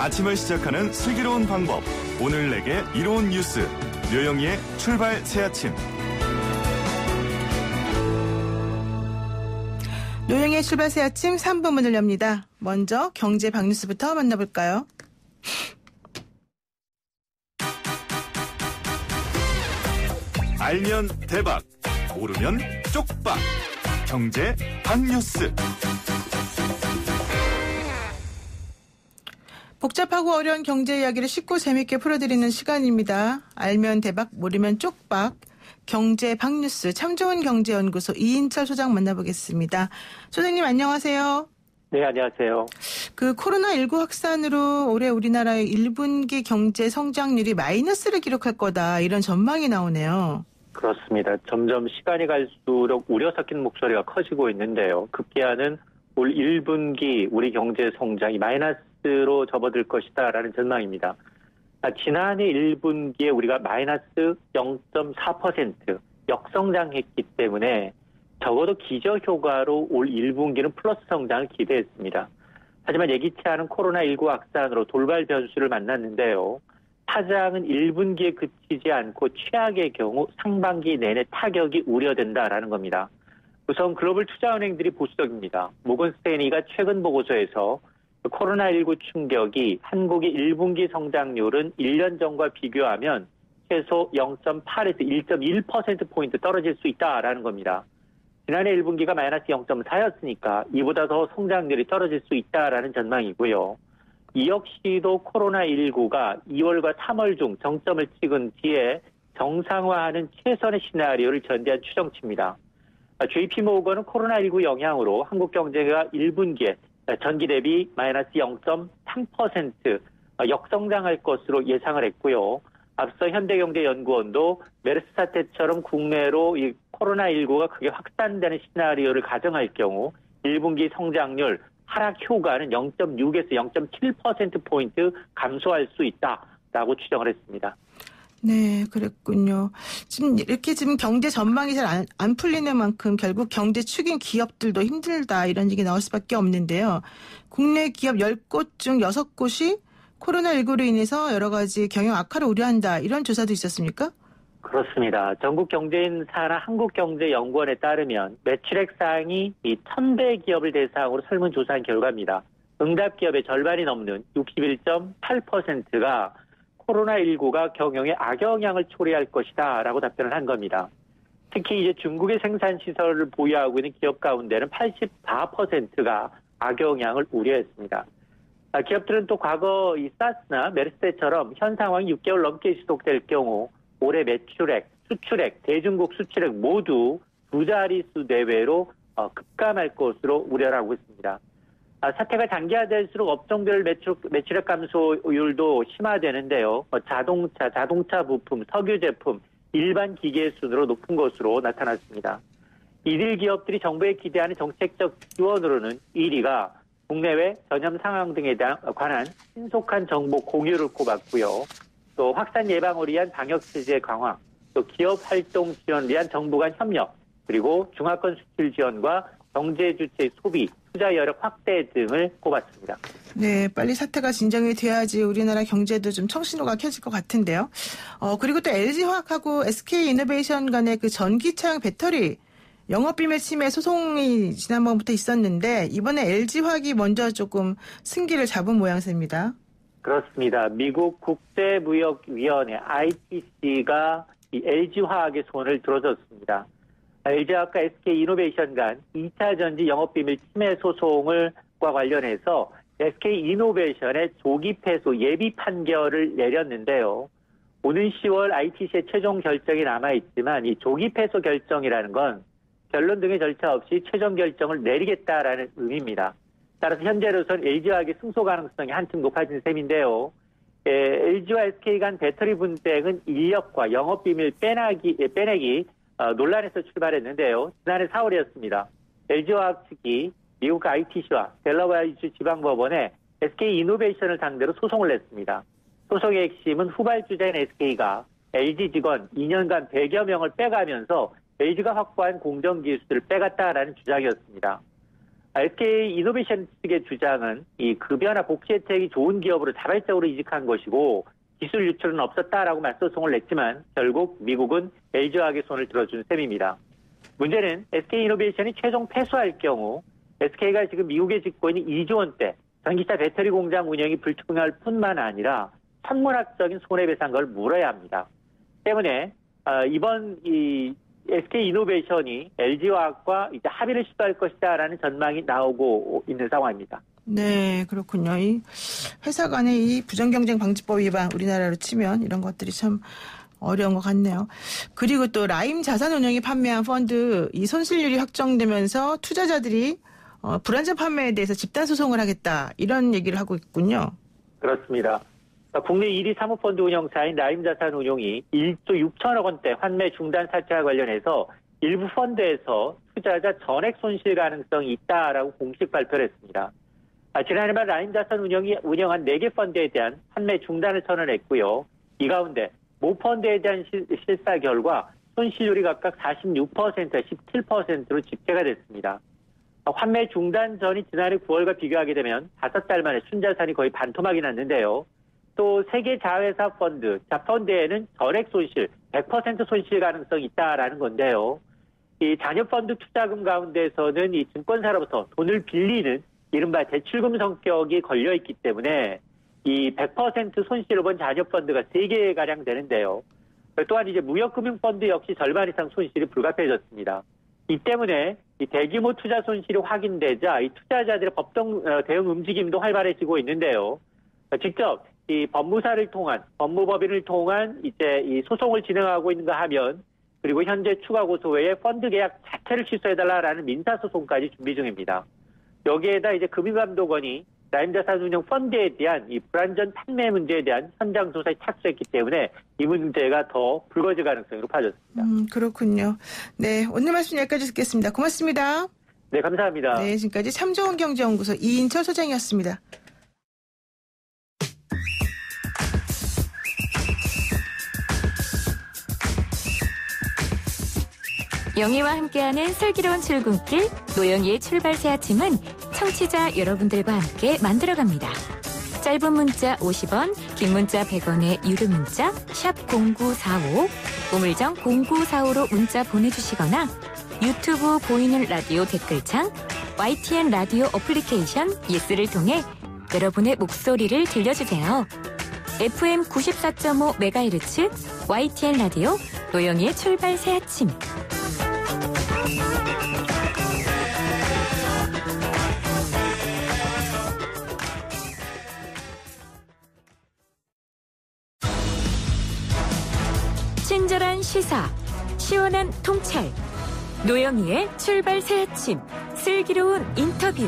아침을 시작하는 슬기로운 방법. 오늘 내게 이로운 뉴스. 류영희의 출발 새아침. 류영희의 출발 새아침 3부 문을 엽니다. 먼저 경제 박뉴스부터 만나볼까요? 알면 대박, 모르면 쪽박. 경제 박뉴스. 복잡하고 어려운 경제 이야기를 쉽고 재밌게 풀어드리는 시간입니다. 알면 대박, 모르면 쪽박. 경제 박뉴스 참 좋은 경제연구소 이인철 소장 만나보겠습니다. 소장님 안녕하세요. 네, 안녕하세요. 코로나19 확산으로 올해 우리나라의 1분기 경제 성장률이 마이너스를 기록할 거다, 이런 전망이 나오네요. 그렇습니다. 점점 시간이 갈수록 우려 섞인 목소리가 커지고 있는데요. 급기야는 올 1분기 우리 경제 성장이 마이너스로 접어들 것이다라는 전망입니다. 지난해 1분기에 우리가 마이너스 0.4% 역성장했기 때문에 적어도 기저효과로 올 1분기는 플러스 성장을 기대했습니다. 하지만 예기치 않은 코로나19 확산으로 돌발 변수를 만났는데요. 파장은 1분기에 그치지 않고 최악의 경우 상반기 내내 타격이 우려된다라는 겁니다. 우선 글로벌 투자은행들이 보수적입니다. 모건스테이니가 최근 보고서에서 코로나19 충격이 한국의 1분기 성장률은 1년 전과 비교하면 최소 0.8에서 1.1%포인트 떨어질 수 있다라는 겁니다. 지난해 1분기가 마이너스 0.4였으니까 이보다 더 성장률이 떨어질 수 있다라는 전망이고요. 이 역시도 코로나19가 2월과 3월 중 정점을 찍은 뒤에 정상화하는 최선의 시나리오를 전제한 추정치입니다. JP모건은 코로나19 영향으로 한국 경제가 1분기에 전기 대비 마이너스 0.3% 역성장할 것으로 예상을 했고요. 앞서 현대경제연구원도 메르스 사태처럼 국내로 이 코로나19가 크게 확산되는 시나리오를 가정할 경우 1분기 성장률 하락 효과는 0.6에서 0.7%포인트 감소할 수 있다라고 추정을 했습니다. 네, 그랬군요. 지금 경제 전망이 잘 안 풀리는 만큼 결국 경제 축인 기업들도 힘들다, 이런 얘기 나올 수밖에 없는데요. 국내 기업 10곳 중 6곳이 코로나19로 인해서 여러 가지 경영 악화를 우려한다, 이런 조사도 있었습니까? 그렇습니다. 전국경제인사나 한국경제연구원에 따르면 매출액 상위 이 1000대 기업을 대상으로 설문조사한 결과입니다. 응답 기업의 절반이 넘는 61.8%가 코로나19가 경영에 악영향을 초래할 것이다 라고 답변을 한 겁니다. 특히 이제 중국의 생산시설을 보유하고 있는 기업 가운데는 84%가 악영향을 우려했습니다. 기업들은 또 과거 이 사스나 메르스 때처럼 현 상황이 6개월 넘게 지속될 경우 올해 매출액, 수출액, 대중국 수출액 모두 두 자릿수 내외로 급감할 것으로 우려를 하고 있습니다. 사태가 장기화될수록 업종별 매출액 감소율도 심화되는데요. 자동차 부품, 석유 제품, 일반 기계 순으로 높은 것으로 나타났습니다. 이들 기업들이 정부에 기대하는 정책적 지원으로는 1위가 국내외 전염 상황 등에 관한 신속한 정보 공유를 꼽았고요. 또 확산 예방을 위한 방역 체제 강화, 또 기업 활동 지원을 위한 정부 간 협력, 그리고 중화권 수출 지원과 경제 주체 소비, 투자 여력 확대 등을 꼽았습니다. 네, 빨리 사태가 진정이 돼야지 우리나라 경제도 좀 청신호가 켜질 것 같은데요. 그리고 또 LG화학하고 SK이노베이션 간의 그 전기차용 배터리 영업비밀 침해 소송이 지난번부터 있었는데 이번에 LG화학이 먼저 조금 승기를 잡은 모양새입니다. 그렇습니다. 미국 국제무역위원회 ITC가 이 LG화학의 손을 들어줬습니다. LG화학과 SK이노베이션 간 2차 전지 영업비밀 침해 소송과 관련해서 SK이노베이션의 조기 패소 예비 판결을 내렸는데요. 오는 10월 ITC의 최종 결정이 남아있지만 이 조기 패소 결정이라는 건 결론 등의 절차 없이 최종 결정을 내리겠다라는 의미입니다. 따라서 현재로선 LG화학의 승소 가능성이 한층 높아진 셈인데요. LG와 SK 간 배터리 분쟁은 인력과 영업비밀 빼내기 논란에서 출발했는데요. 지난해 4월이었습니다. LG화학 측이 미국 ITC와 델러웨어주 지방법원에 SK이노베이션을 상대로 소송을 냈습니다. 소송의 핵심은 후발주자인 SK가 LG 직원 2년간 100여 명을 빼가면서 LG가 확보한 공정기술을 빼갔다라는 주장이었습니다. SK 이노베이션 측의 주장은 이 급여나 복지 혜택이 좋은 기업으로 자발적으로 이직한 것이고 기술 유출은 없었다라고 맞소송을 냈지만 결국 미국은 LG화학의 손을 들어준 셈입니다. 문제는 SK 이노베이션이 최종 패소할 경우 SK가 지금 미국에 짓고 있는 2조 원대 전기차 배터리 공장 운영이 불투명할 뿐만 아니라 천문학적인 손해배상금을 물어야 합니다. 때문에 이번 이 SK 이노베이션이 LG화학과 이제 합의를 시도할 것이다라는 전망이 나오고 있는 상황입니다. 네, 그렇군요. 이 회사 간의 이 부정경쟁방지법 위반 우리나라로 치면 이런 것들이 참 어려운 것 같네요. 그리고 또 라임 자산운용이 판매한 펀드 이 손실률이 확정되면서 투자자들이 불안전 판매에 대해서 집단 소송을 하겠다 이런 얘기를 하고 있군요. 그렇습니다. 국내 1위 사모펀드 운용사인 라임자산운용이 1조 6천억 원대 환매 중단 사태와 관련해서 일부 펀드에서 투자자 전액 손실 가능성이 있다라고 공식 발표를 했습니다. 지난해 말 라임자산운용이 운영한 4개 펀드에 대한 환매 중단을 선언했고요. 이 가운데 모펀드에 대한 실사 결과 손실률이 각각 46%, 17%로 집계가 됐습니다. 환매 중단 전인 지난해 9월과 비교하게 되면 5달 만에 순자산이 거의 반토막이 났는데요. 또 세계 자회사 펀드, 자펀드에는 전액 손실, 100% 손실 가능성이 있다라는 건데요. 이 자녀 펀드 투자금 가운데서는 이 증권사로부터 돈을 빌리는 이른바 대출금 성격이 걸려있기 때문에 이 100% 손실을 본 자녀 펀드가 3개가량 되는데요. 또한 이제 무역금융펀드 역시 절반 이상 손실이 불가피해졌습니다. 이 때문에 이 대규모 투자 손실이 확인되자 이 투자자들의 법정 대응 움직임도 활발해지고 있는데요. 직접 이 법무사를 통한 법무법인을 통한 이제 이 소송을 진행하고 있는가 하면 그리고 현재 추가 고소 외에 펀드 계약 자체를 취소해달라라는 민사소송까지 준비 중입니다. 여기에다 이제 금융감독원이 라임자산운용 펀드에 대한 이 불안전 판매 문제에 대한 현장 조사에 착수했기 때문에 이 문제가 더 불거질 가능성이 높아졌습니다. 그렇군요. 네, 오늘 말씀 여기까지 듣겠습니다. 고맙습니다. 네, 감사합니다. 네, 지금까지 참 좋은 경제연구소 이인철 소장이었습니다. 영희와 함께하는 슬기로운 출근길 노영희의 출발 새 아침은 청취자 여러분들과 함께 만들어갑니다. 짧은 문자 50원, 긴 문자 100원의 유료 문자 샵 0945, 우물정 0945로 문자 보내주시거나 유튜브 보이는 라디오 댓글창, YTN 라디오 어플리케이션 예스를 통해 여러분의 목소리를 들려주세요. FM 94.5MHz YTN 라디오 노영희의 출발 새 아침. 친절한 시사, 시원한 통찰, 노영희의 출발 새 아침, 슬기로운 인터뷰.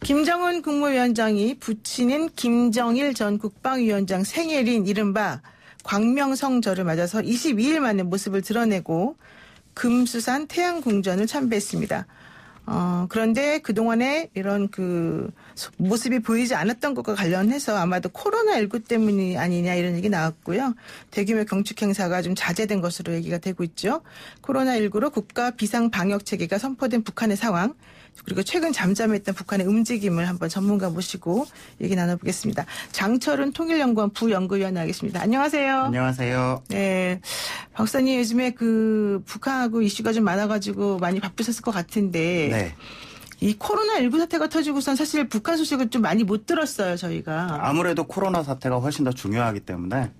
김정은 국무위원장이 부친인 김정일 전 국방위원장 생일인 이른바 광명성절을 맞아서 22일 만에 모습을 드러내고 금수산 태양궁전을 참배했습니다. 그런데 그동안에 이런 모습이 보이지 않았던 것과 관련해서 아마도 코로나19 때문이 아니냐 이런 얘기 나왔고요. 대규모 경축 행사가 좀 자제된 것으로 얘기가 되고 있죠. 코로나19로 국가 비상 방역 체계가 선포된 북한의 상황, 그리고 최근 잠잠했던 북한의 움직임을 한번 전문가 모시고 얘기 나눠보겠습니다. 장철훈 통일연구원 부연구위원 나와계십니다. 안녕하세요. 안녕하세요. 네, 박사님 요즘에 북한하고 이슈가 좀 많아가지고 많이 바쁘셨을 것 같은데 네. 이 코로나19 사태가 터지고선 사실 북한 소식을 좀 많이 못 들었어요, 저희가. 아무래도 코로나 사태가 훨씬 더 중요하기 때문에.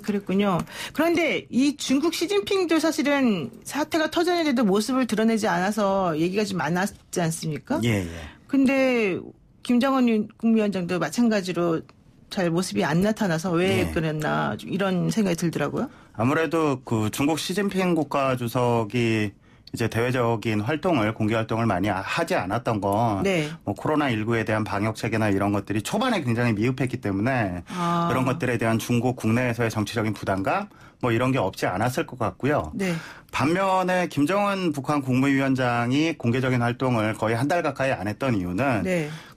그랬군요. 그런데 이 중국 시진핑도 사실은 사태가 터졌는데도 모습을 드러내지 않아서 얘기가 좀 많았지 않습니까? 예. 근데 김정은 국무위원장도 마찬가지로 잘 모습이 안 나타나서 왜 그랬나 이런 생각이 들더라고요. 아무래도 중국 시진핑 국가주석이 이제 대외적인 활동을, 공개 활동을 많이 하지 않았던 건 뭐 코로나19에 대한 방역 체계나 이런 것들이 초반에 굉장히 미흡했기 때문에 그런 것들에 대한 중국 국내에서의 정치적인 부담감 뭐 이런 게 없지 않았을 것 같고요. 네. 반면에 김정은 북한 국무위원장이 공개적인 활동을 거의 한 달 가까이 안 했던 이유는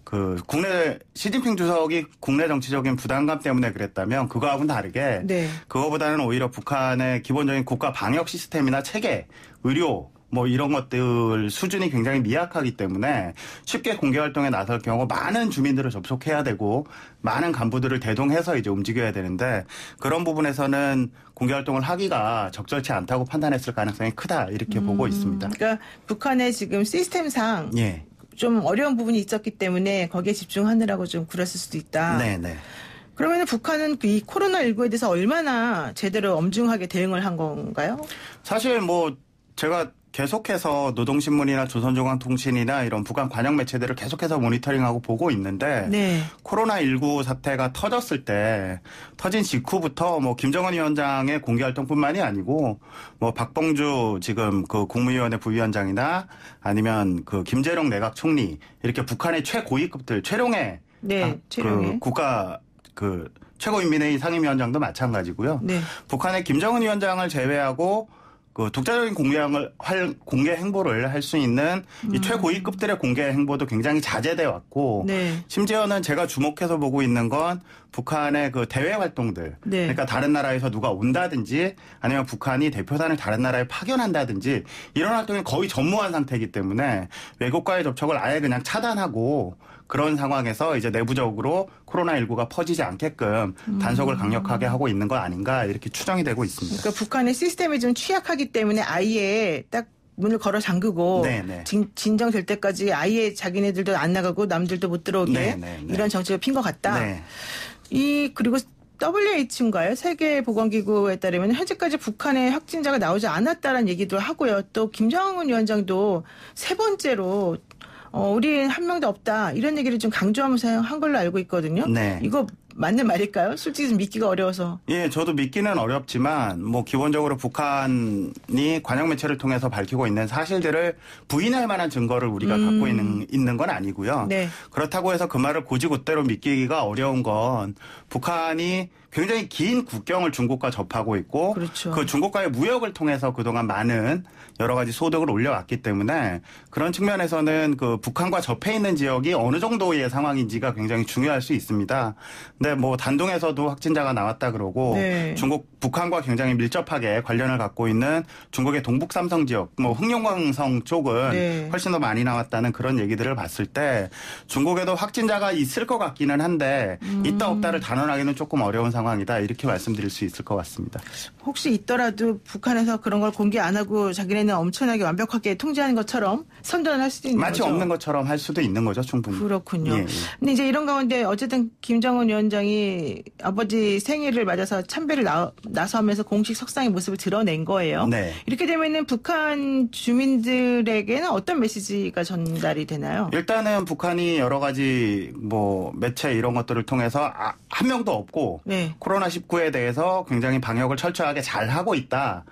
그 국내 시진핑 주석이 국내 정치적인 부담감 때문에 그랬다면 그거하고는 다르게 네. 그거보다는 오히려 북한의 기본적인 국가 방역 시스템이나 체계, 의료 뭐 이런 것들 수준이 굉장히 미약하기 때문에 쉽게 공개 활동에 나설 경우 많은 주민들을 접촉해야 되고 많은 간부들을 대동해서 이제 움직여야 되는데 그런 부분에서는 공개 활동을 하기가 적절치 않다고 판단했을 가능성이 크다 이렇게 보고 있습니다. 그러니까 북한의 지금 시스템상 예. 좀 어려운 부분이 있었기 때문에 거기에 집중하느라고 좀 그랬을 수도 있다. 네네. 그러면 북한은 이 코로나19에 대해서 얼마나 제대로 엄중하게 대응을 한 건가요? 사실 뭐 제가 계속해서 노동신문이나 조선중앙통신이나 이런 북한 관영 매체들을 계속해서 모니터링하고 보고 있는데 네. 코로나19 사태가 터졌을 때 터진 직후부터 뭐 김정은 위원장의 공개활동뿐만이 아니고 뭐 박봉주 지금 그 국무위원회 부위원장이나 아니면 그 김재룡 내각 총리 이렇게 북한의 최고위급들 최룡해 네, 최룡해. 그 국가 그 최고인민회의 상임위원장도 마찬가지고요. 네. 북한의 김정은 위원장을 제외하고 그 독자적인 공개 행보를 할 수 있는 이 최고위급들의 공개 행보도 굉장히 자제돼 왔고 네. 심지어는 제가 주목해서 보고 있는 건 북한의 그 대외 활동들 네. 그러니까 다른 나라에서 누가 온다든지 아니면 북한이 대표단을 다른 나라에 파견한다든지 이런 활동이 거의 전무한 상태이기 때문에 외국과의 접촉을 아예 그냥 차단하고 그런 상황에서 이제 내부적으로 코로나19가 퍼지지 않게끔 단속을 강력하게 하고 있는 거 아닌가 이렇게 추정이 되고 있습니다. 그러니까 북한의 시스템이 좀 취약하기 때문에 아예 딱 문을 걸어 잠그고 네네. 진정될 때까지 아예 자기네들도 안 나가고 남들도 못 들어오게 네네. 이런 정책을 핀 것 같다. 네. 그리고 WH인가요? 세계보건기구에 따르면 현재까지 북한의 확진자가 나오지 않았다는 얘기도 하고요. 또 김정은 위원장도 세 번째로 우리는 한 명도 없다 이런 얘기를 좀 강조하면서 한 걸로 알고 있거든요. 네. 이거 맞는 말일까요? 솔직히 좀 믿기가 어려워서. 예, 저도 믿기는 어렵지만 뭐 기본적으로 북한이 관영 매체를 통해서 밝히고 있는 사실들을 부인할 만한 증거를 우리가 갖고 있는 건 아니고요. 네. 그렇다고 해서 그 말을 곧이곧대로 믿기가 어려운 건 북한이 굉장히 긴 국경을 중국과 접하고 있고 그렇죠. 그 중국과의 무역을 통해서 그동안 많은 여러 가지 소득을 올려왔기 때문에 그런 측면에서는 그 북한과 접해 있는 지역이 어느 정도의 상황인지가 굉장히 중요할 수 있습니다. 근데 뭐 단둥에서도 확진자가 나왔다 그러고 네. 북한과 굉장히 밀접하게 관련을 갖고 있는 중국의 동북 삼성 지역, 뭐 흑룡강성 쪽은 네. 훨씬 더 많이 나왔다는 그런 얘기들을 봤을 때 중국에도 확진자가 있을 것 같기는 한데 있다 없다를 단언하기는 조금 어려운 상황이다 이렇게 말씀드릴 수 있을 것 같습니다. 혹시 있더라도 북한에서 그런 걸 공개 안 하고 자기네는 엄청나게 완벽하게 통제하는 것처럼 선전을 할 수도 있는 마치 거죠. 없는 것처럼 할 수도 있는 거죠, 충분히. 그렇군요. 예. 근데 이제 이런 가운데 어쨌든 김정은 위원장이 아버지 생일을 맞아서 참배를 나서면서 공식 석상의 모습을 드러낸 거예요. 네. 이렇게 되면은 북한 주민들에게는 어떤 메시지가 전달이 되나요? 일단은 북한이 여러 가지 뭐 매체 이런 것들을 통해서 한 명도 없고 네. 코로나19에 대해서 굉장히 방역을 철저하게 잘 하고 있다.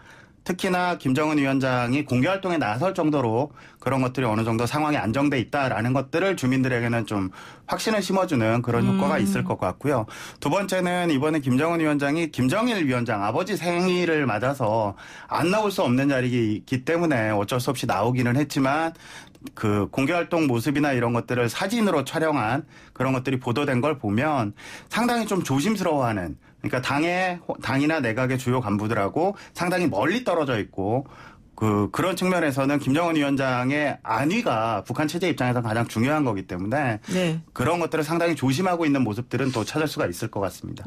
특히나 김정은 위원장이 공개활동에 나설 정도로 그런 것들이 어느 정도 상황이 안정돼 있다라는 것들을 주민들에게는 좀 확신을 심어주는 그런 효과가 있을 것 같고요. 두 번째는 이번에 김정은 위원장이 김정일 위원장 아버지 생일을 맞아서 안 나올 수 없는 자리이기 때문에 어쩔 수 없이 나오기는 했지만 그 공개활동 모습이나 이런 것들을 사진으로 촬영한 그런 것들이 보도된 걸 보면 상당히 좀 조심스러워하는 그러니까 당이나 내각의 주요 간부들하고 상당히 멀리 떨어져 있고 그런 측면에서는 김정은 위원장의 안위가 북한 체제 입장에서 가장 중요한 거기 때문에 네. 그런 것들을 상당히 조심하고 있는 모습들은 또 찾을 수가 있을 것 같습니다.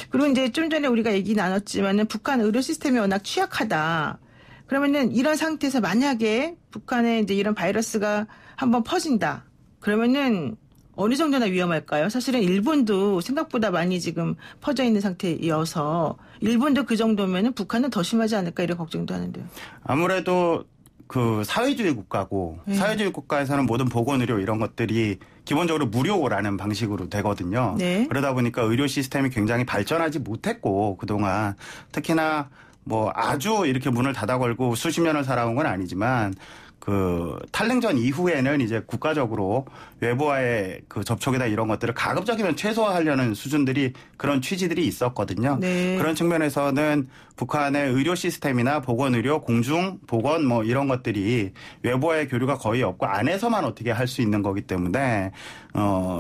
그리고 이제 좀 전에 우리가 얘기 나눴지만은 북한 의료 시스템이 워낙 취약하다. 그러면은 이런 상태에서 만약에 북한에 이제 이런 바이러스가 한번 퍼진다. 그러면은 어느 정도나 위험할까요? 사실은 일본도 생각보다 많이 지금 퍼져 있는 상태여서 일본도 그 정도면은 북한은 더 심하지 않을까 이런 걱정도 하는데요. 아무래도 그 사회주의 국가고 사회주의 국가에서는 모든 보건의료 이런 것들이 기본적으로 무료라는 방식으로 되거든요. 네. 그러다 보니까 의료 시스템이 굉장히 발전하지 못했고 그동안 특히나 뭐 아주 이렇게 문을 닫아 걸고 수십 년을 살아온 건 아니지만 그 탈냉전 이후에는 이제 국가적으로 외부와의 그 접촉이나 이런 것들을 가급적이면 최소화하려는 수준들이 그런 취지들이 있었거든요. 네. 그런 측면에서는 북한의 의료 시스템이나 보건의료, 공중보건 뭐 이런 것들이 외부와의 교류가 거의 없고 안에서만 어떻게 할 수 있는 거기 때문에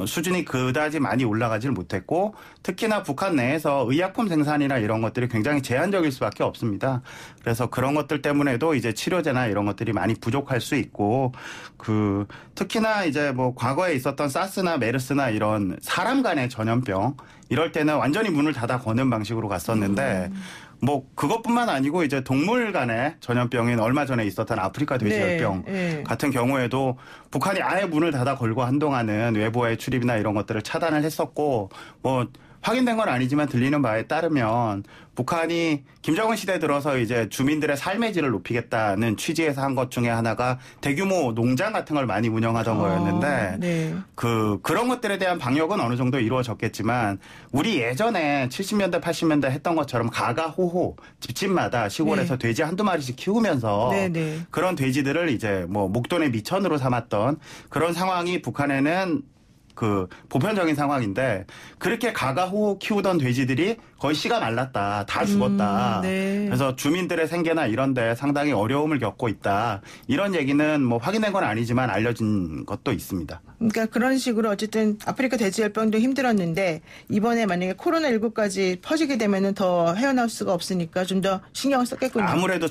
수준이 그다지 많이 올라가질 못했고 특히나 북한 내에서 의약품 생산이나 이런 것들이 굉장히 제한적일 수밖에 없습니다. 그래서 그런 것들 때문에도 이제 치료제나 이런 것들이 많이 부족할 수 있고 특히나 이제 뭐 과거에 있었던 사스나 메르스나 이런 사람 간의 전염병 이럴 때는 완전히 문을 닫아 거는 방식으로 갔었는데 뭐 그것뿐만 아니고 이제 동물 간의 전염병인 얼마 전에 있었던 아프리카 돼지열병 같은 경우에도 북한이 아예 문을 닫아 걸고 한동안은 외부의 출입이나 이런 것들을 차단을 했었고 뭐 확인된 건 아니지만 들리는 바에 따르면 북한이 김정은 시대 들어서 이제 주민들의 삶의 질을 높이겠다는 취지에서 한 것 중에 하나가 대규모 농장 같은 걸 많이 운영하던 거였는데 네. 그런 것들에 대한 방역은 어느 정도 이루어졌겠지만 우리 예전에 70년대 80년대 했던 것처럼 가가호호 집집마다 시골에서 돼지 한두 마리씩 키우면서 그런 돼지들을 이제 뭐 목돈의 미천으로 삼았던 그런 상황이 북한에는 보편적인 상황인데 그렇게 가가호호 키우던 돼지들이 거의 씨가 말랐다. 다 죽었다. 그래서 주민들의 생계나 이런 데 상당히 어려움을 겪고 있다. 이런 얘기는 뭐 확인된 건 아니지만 알려진 것도 있습니다. 그러니까 그런 식으로 어쨌든 아프리카 돼지열병도 힘들었는데 이번에 만약에 코로나19까지 퍼지게 되면은 더 헤어나올 수가 없으니까 좀 더 신경을 썼겠군요. 아무래도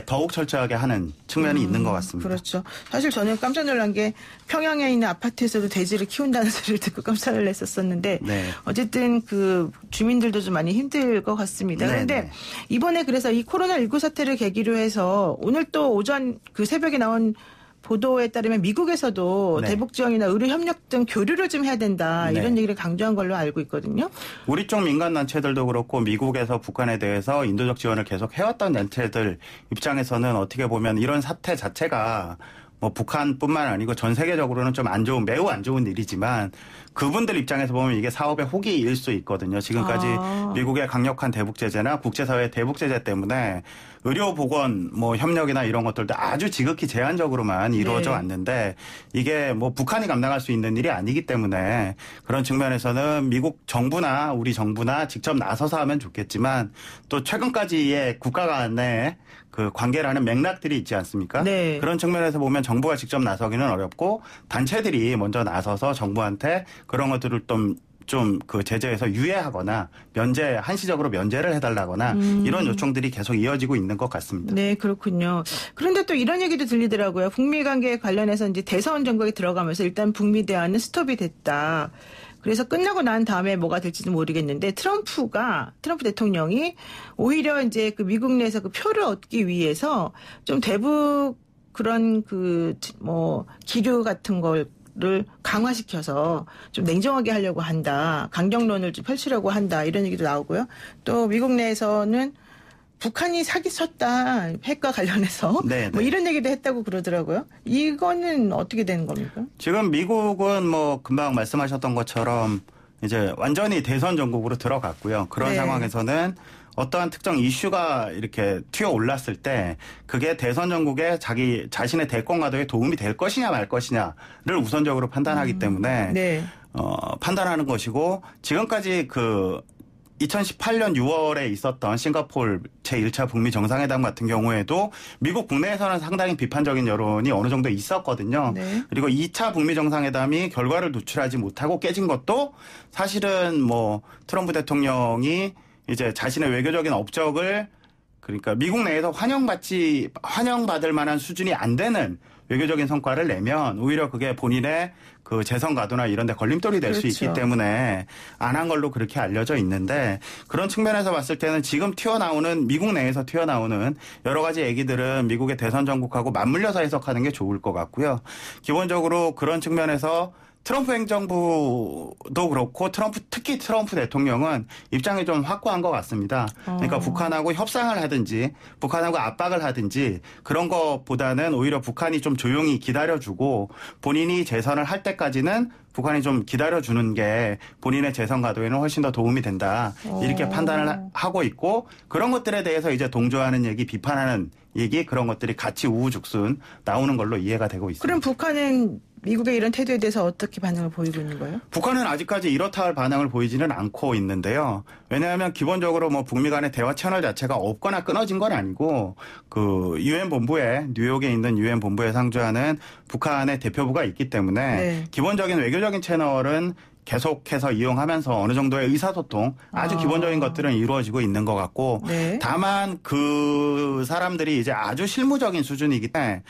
더욱 철저하게 하는 측면이 있는 것 같습니다. 그렇죠. 사실 저는 깜짝 놀란 게 평양에 있는 아파트에서도 돼지를 키운다는 소리를 듣고 깜짝 놀랐었는데 어쨌든 그 주민들도 좀 많이 힘들 것 같습니다. 그런데 이번에 그래서 이 코로나19 사태를 계기로 해서 오늘 또 오전 그 새벽에 나온 보도에 따르면 미국에서도 대북 지원이나 의료 협력 등 교류를 좀 해야 된다. 이런 얘기를 강조한 걸로 알고 있거든요. 우리 쪽 민간단체들도 그렇고 미국에서 북한에 대해서 인도적 지원을 계속 해왔던 단체들 입장에서는 어떻게 보면 이런 사태 자체가 뭐 북한뿐만 아니고 전 세계적으로는 좀 매우 안 좋은 일이지만 그분들 입장에서 보면 이게 사업의 호기일 수 있거든요. 지금까지 미국의 강력한 대북 제재나 국제사회의 대북 제재 때문에 의료 보건 뭐 협력이나 이런 것들도 아주 지극히 제한적으로만 이루어져 왔는데 이게 뭐 북한이 감당할 수 있는 일이 아니기 때문에 그런 측면에서는 미국 정부나 우리 정부나 직접 나서서 하면 좋겠지만 또 최근까지의 국가 간의 그 관계라는 맥락들이 있지 않습니까? 그런 측면에서 보면 정부가 직접 나서기는 어렵고 단체들이 먼저 나서서 정부한테 그런 것들을 좀 그 제재에서 유예하거나 한시적으로 면제를 해달라거나 이런 요청들이 계속 이어지고 있는 것 같습니다. 네, 그렇군요. 그런데 또 이런 얘기도 들리더라고요. 북미 관계에 관련해서 이제 대선 정국이 들어가면서 일단 북미 대화는 스톱이 됐다. 그래서 끝나고 난 다음에 뭐가 될지도 모르겠는데 트럼프 대통령이 오히려 이제 그 미국 내에서 그 표를 얻기 위해서 좀 대북 그런 기류 같은 를 강화시켜서 좀 냉정하게 하려고 한다. 강경론을 좀 펼치려고 한다. 이런 얘기도 나오고요. 또 미국 내에서는 북한이 사기쳤다. 핵과 관련해서. 뭐 이런 얘기도 했다고 그러더라고요. 이거는 어떻게 되는 겁니까? 지금 미국은 뭐 금방 말씀하셨던 것처럼 이제 완전히 대선 전국으로 들어갔고요. 그런 상황에서는 어떠한 특정 이슈가 이렇게 튀어 올랐을 때 그게 대선 전국에 자신의 대권 가도에 도움이 될 것이냐 말 것이냐를 우선적으로 판단하기 때문에 판단하는 것이고 지금까지 2018년 6월에 있었던 싱가포르 제1차 북미 정상회담 같은 경우에도 미국 국내에서는 상당히 비판적인 여론이 어느 정도 있었거든요. 그리고 2차 북미 정상회담이 결과를 노출하지 못하고 깨진 것도 사실은 뭐 트럼프 대통령이 이제 자신의 외교적인 업적을 그러니까 미국 내에서 환영받을 만한 수준이 안 되는 외교적인 성과를 내면 오히려 그게 본인의 그 재선 가도나 이런 데 걸림돌이 될 수 있기 때문에 안 한 걸로 그렇게 알려져 있는데 그런 측면에서 봤을 때는 지금 미국 내에서 튀어나오는 여러 가지 얘기들은 미국의 대선 정국하고 맞물려서 해석하는 게 좋을 것 같고요. 기본적으로 그런 측면에서 트럼프 행정부도 그렇고 특히 트럼프 대통령은 입장이 좀 확고한 것 같습니다. 그러니까 북한하고 협상을 하든지 북한하고 압박을 하든지 그런 것보다는 오히려 북한이 좀 조용히 기다려주고 본인이 재선을 할 때까지는 북한이 좀 기다려주는 게 본인의 재선 가도에는 훨씬 더 도움이 된다. 이렇게 판단을 하고 있고 그런 것들에 대해서 이제 동조하는 얘기, 비판하는 얘기 그런 것들이 같이 우후죽순 나오는 걸로 이해가 되고 있습니다. 그럼 북한은 미국의 이런 태도에 대해서 어떻게 반응을 보이고 있는 거예요? 북한은 아직까지 이렇다 할 반응을 보이지는 않고 있는데요. 왜냐하면 기본적으로 뭐 북미 간의 대화 채널 자체가 없거나 끊어진 건 아니고 그 유엔 본부에 뉴욕에 있는 유엔 본부에 상주하는 북한의 대표부가 있기 때문에 네. 기본적인 외교적인 채널은 계속해서 이용하면서 어느 정도의 의사소통 아주 기본적인 것들은 이루어지고 있는 것 같고 네. 다만 그 사람들이 이제 아주 실무적인 수준이기 때문에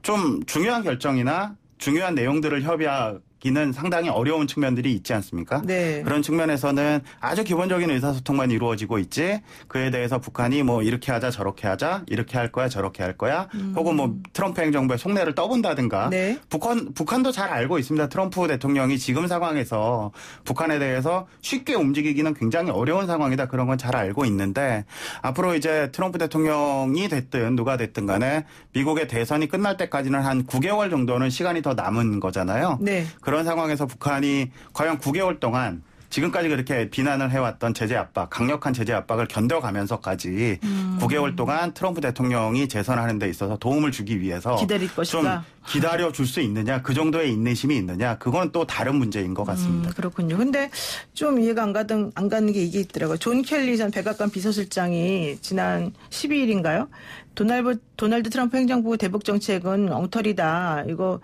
좀 중요한 결정이나 중요한 내용들을 협의하기는 상당히 어려운 측면들이 있지 않습니까? 네. 그런 측면에서는 아주 기본적인 의사소통만 이루어지고 있지 그에 대해서 북한이 뭐 이렇게 하자 저렇게 하자 이렇게 할 거야 저렇게 할 거야 혹은 뭐 트럼프 행정부의 속내를 떠본다든가 네. 북한도 잘 알고 있습니다. 트럼프 대통령이 지금 상황에서 북한에 대해서 쉽게 움직이기는 굉장히 어려운 상황이다. 그런 건 잘 알고 있는데 앞으로 이제 트럼프 대통령이 됐든 누가 됐든 간에 미국의 대선이 끝날 때까지는 한 9개월 정도는 시간이 더 남은 거잖아요. 네. 그런 상황에서 북한이 과연 9개월 동안 지금까지 그렇게 비난을 해왔던 제재 압박, 강력한 제재 압박을 견뎌가면서까지 9개월 동안 트럼프 대통령이 재선하는 데 있어서 도움을 주기 위해서 기다릴 것이다. 좀 기다려줄 수 있느냐, 그 정도의 인내심이 있느냐, 그건 또 다른 문제인 것 같습니다. 그렇군요. 근데 좀 이해가 안 가는 게 이게 있더라고요. 존 켈리 전 백악관 비서실장이 지난 12일인가요? 도널드 트럼프 행정부 대북 정책은 엉터리다. 이거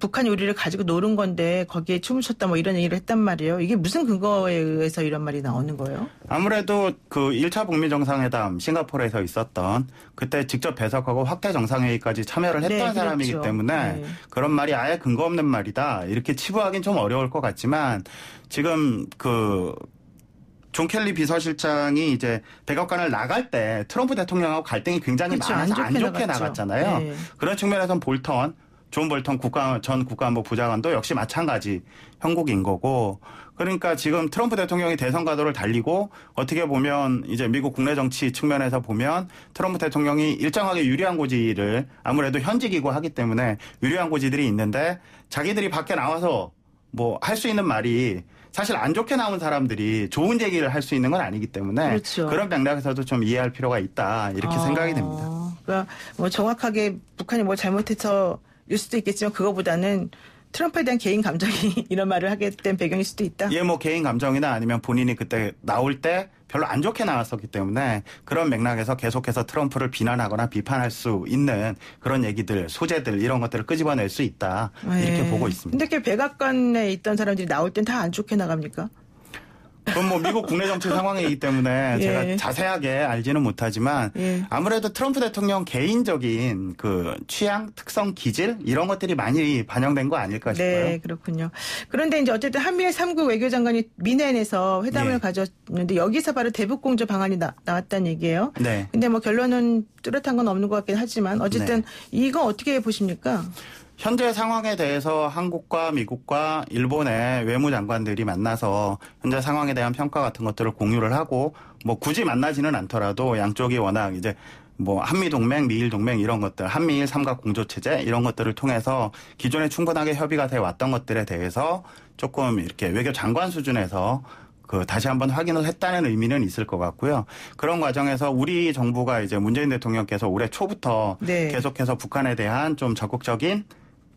북한이 우리를 가지고 노는 건데 거기에 춤을 췄다 뭐 이런 얘기를 했단 말이에요. 이게 무슨 근거에 의해서 이런 말이 나오는 거예요? 아무래도 그 1차 북미 정상회담 싱가포르에서 있었던 그때 직접 배석하고 확대 정상회의까지 참여를 했던 네, 사람이기 그렇죠. 때문에 네. 그런 말이 아예 근거 없는 말이다. 이렇게 치부하긴 좀 어려울 것 같지만 지금 존 켈리 비서실장이 이제 백악관을 나갈 때 트럼프 대통령하고 갈등이 굉장히 그렇죠. 많아서 안 좋게 나갔잖아요. 네. 그런 측면에서는 존 볼턴 전 국가안보 부장관도 역시 마찬가지 형국인 거고 그러니까 지금 트럼프 대통령이 대선 가도를 달리고 어떻게 보면 이제 미국 국내 정치 측면에서 보면 트럼프 대통령이 일정하게 유리한 고지를 아무래도 현직이고 하기 때문에 유리한 고지들이 있는데 자기들이 밖에 나와서 뭐 할 수 있는 말이 사실 안 좋게 나온 사람들이 좋은 얘기를 할 수 있는 건 아니기 때문에 그렇죠. 그런 맥락에서도 좀 이해할 필요가 있다 이렇게 생각이 됩니다. 그러니까 뭐 정확하게 북한이 뭘 잘못해서 일 수도 있겠지만 그거보다는 트럼프에 대한 개인 감정이 이런 말을 하게 된 배경일 수도 있다. 예, 뭐 개인 감정이나 아니면 본인이 그때 나올 때 별로 안 좋게 나왔었기 때문에 그런 맥락에서 계속해서 트럼프를 비난하거나 비판할 수 있는 그런 얘기들, 소재들 이런 것들을 끄집어낼 수 있다. 이렇게 보고 있습니다. 근데 백악관에 있던 사람들이 나올 땐 다 안 좋게 나갑니까? 그건 뭐 미국 국내 정치 상황이기 때문에 제가 자세하게 알지는 못하지만 아무래도 트럼프 대통령 개인적인 그 취향, 특성, 기질 이런 것들이 많이 반영된 거 아닐까 싶어요. 네, 그렇군요. 그런데 이제 어쨌든 한미일 3국 외교장관이 미넨에서 회담을 가졌는데 여기서 바로 대북공조 방안이 나왔다는 얘기예요. 네. 근데 뭐 결론은 뚜렷한 건 없는 것 같긴 하지만 어쨌든 이거 어떻게 보십니까? 현재 상황에 대해서 한국과 미국과 일본의 외무장관들이 만나서 현재 상황에 대한 평가 같은 것들을 공유를 하고 뭐 굳이 만나지는 않더라도 양쪽이 워낙 이제 뭐 한미동맹, 미일동맹 이런 것들, 한미일 삼각공조체제 이런 것들을 통해서 기존에 충분하게 협의가 돼 왔던 것들에 대해서 조금 이렇게 외교장관 수준에서 다시 한번 확인을 했다는 의미는 있을 것 같고요. 그런 과정에서 우리 정부가 이제 문재인 대통령께서 올해 초부터 계속해서 북한에 대한 좀 적극적인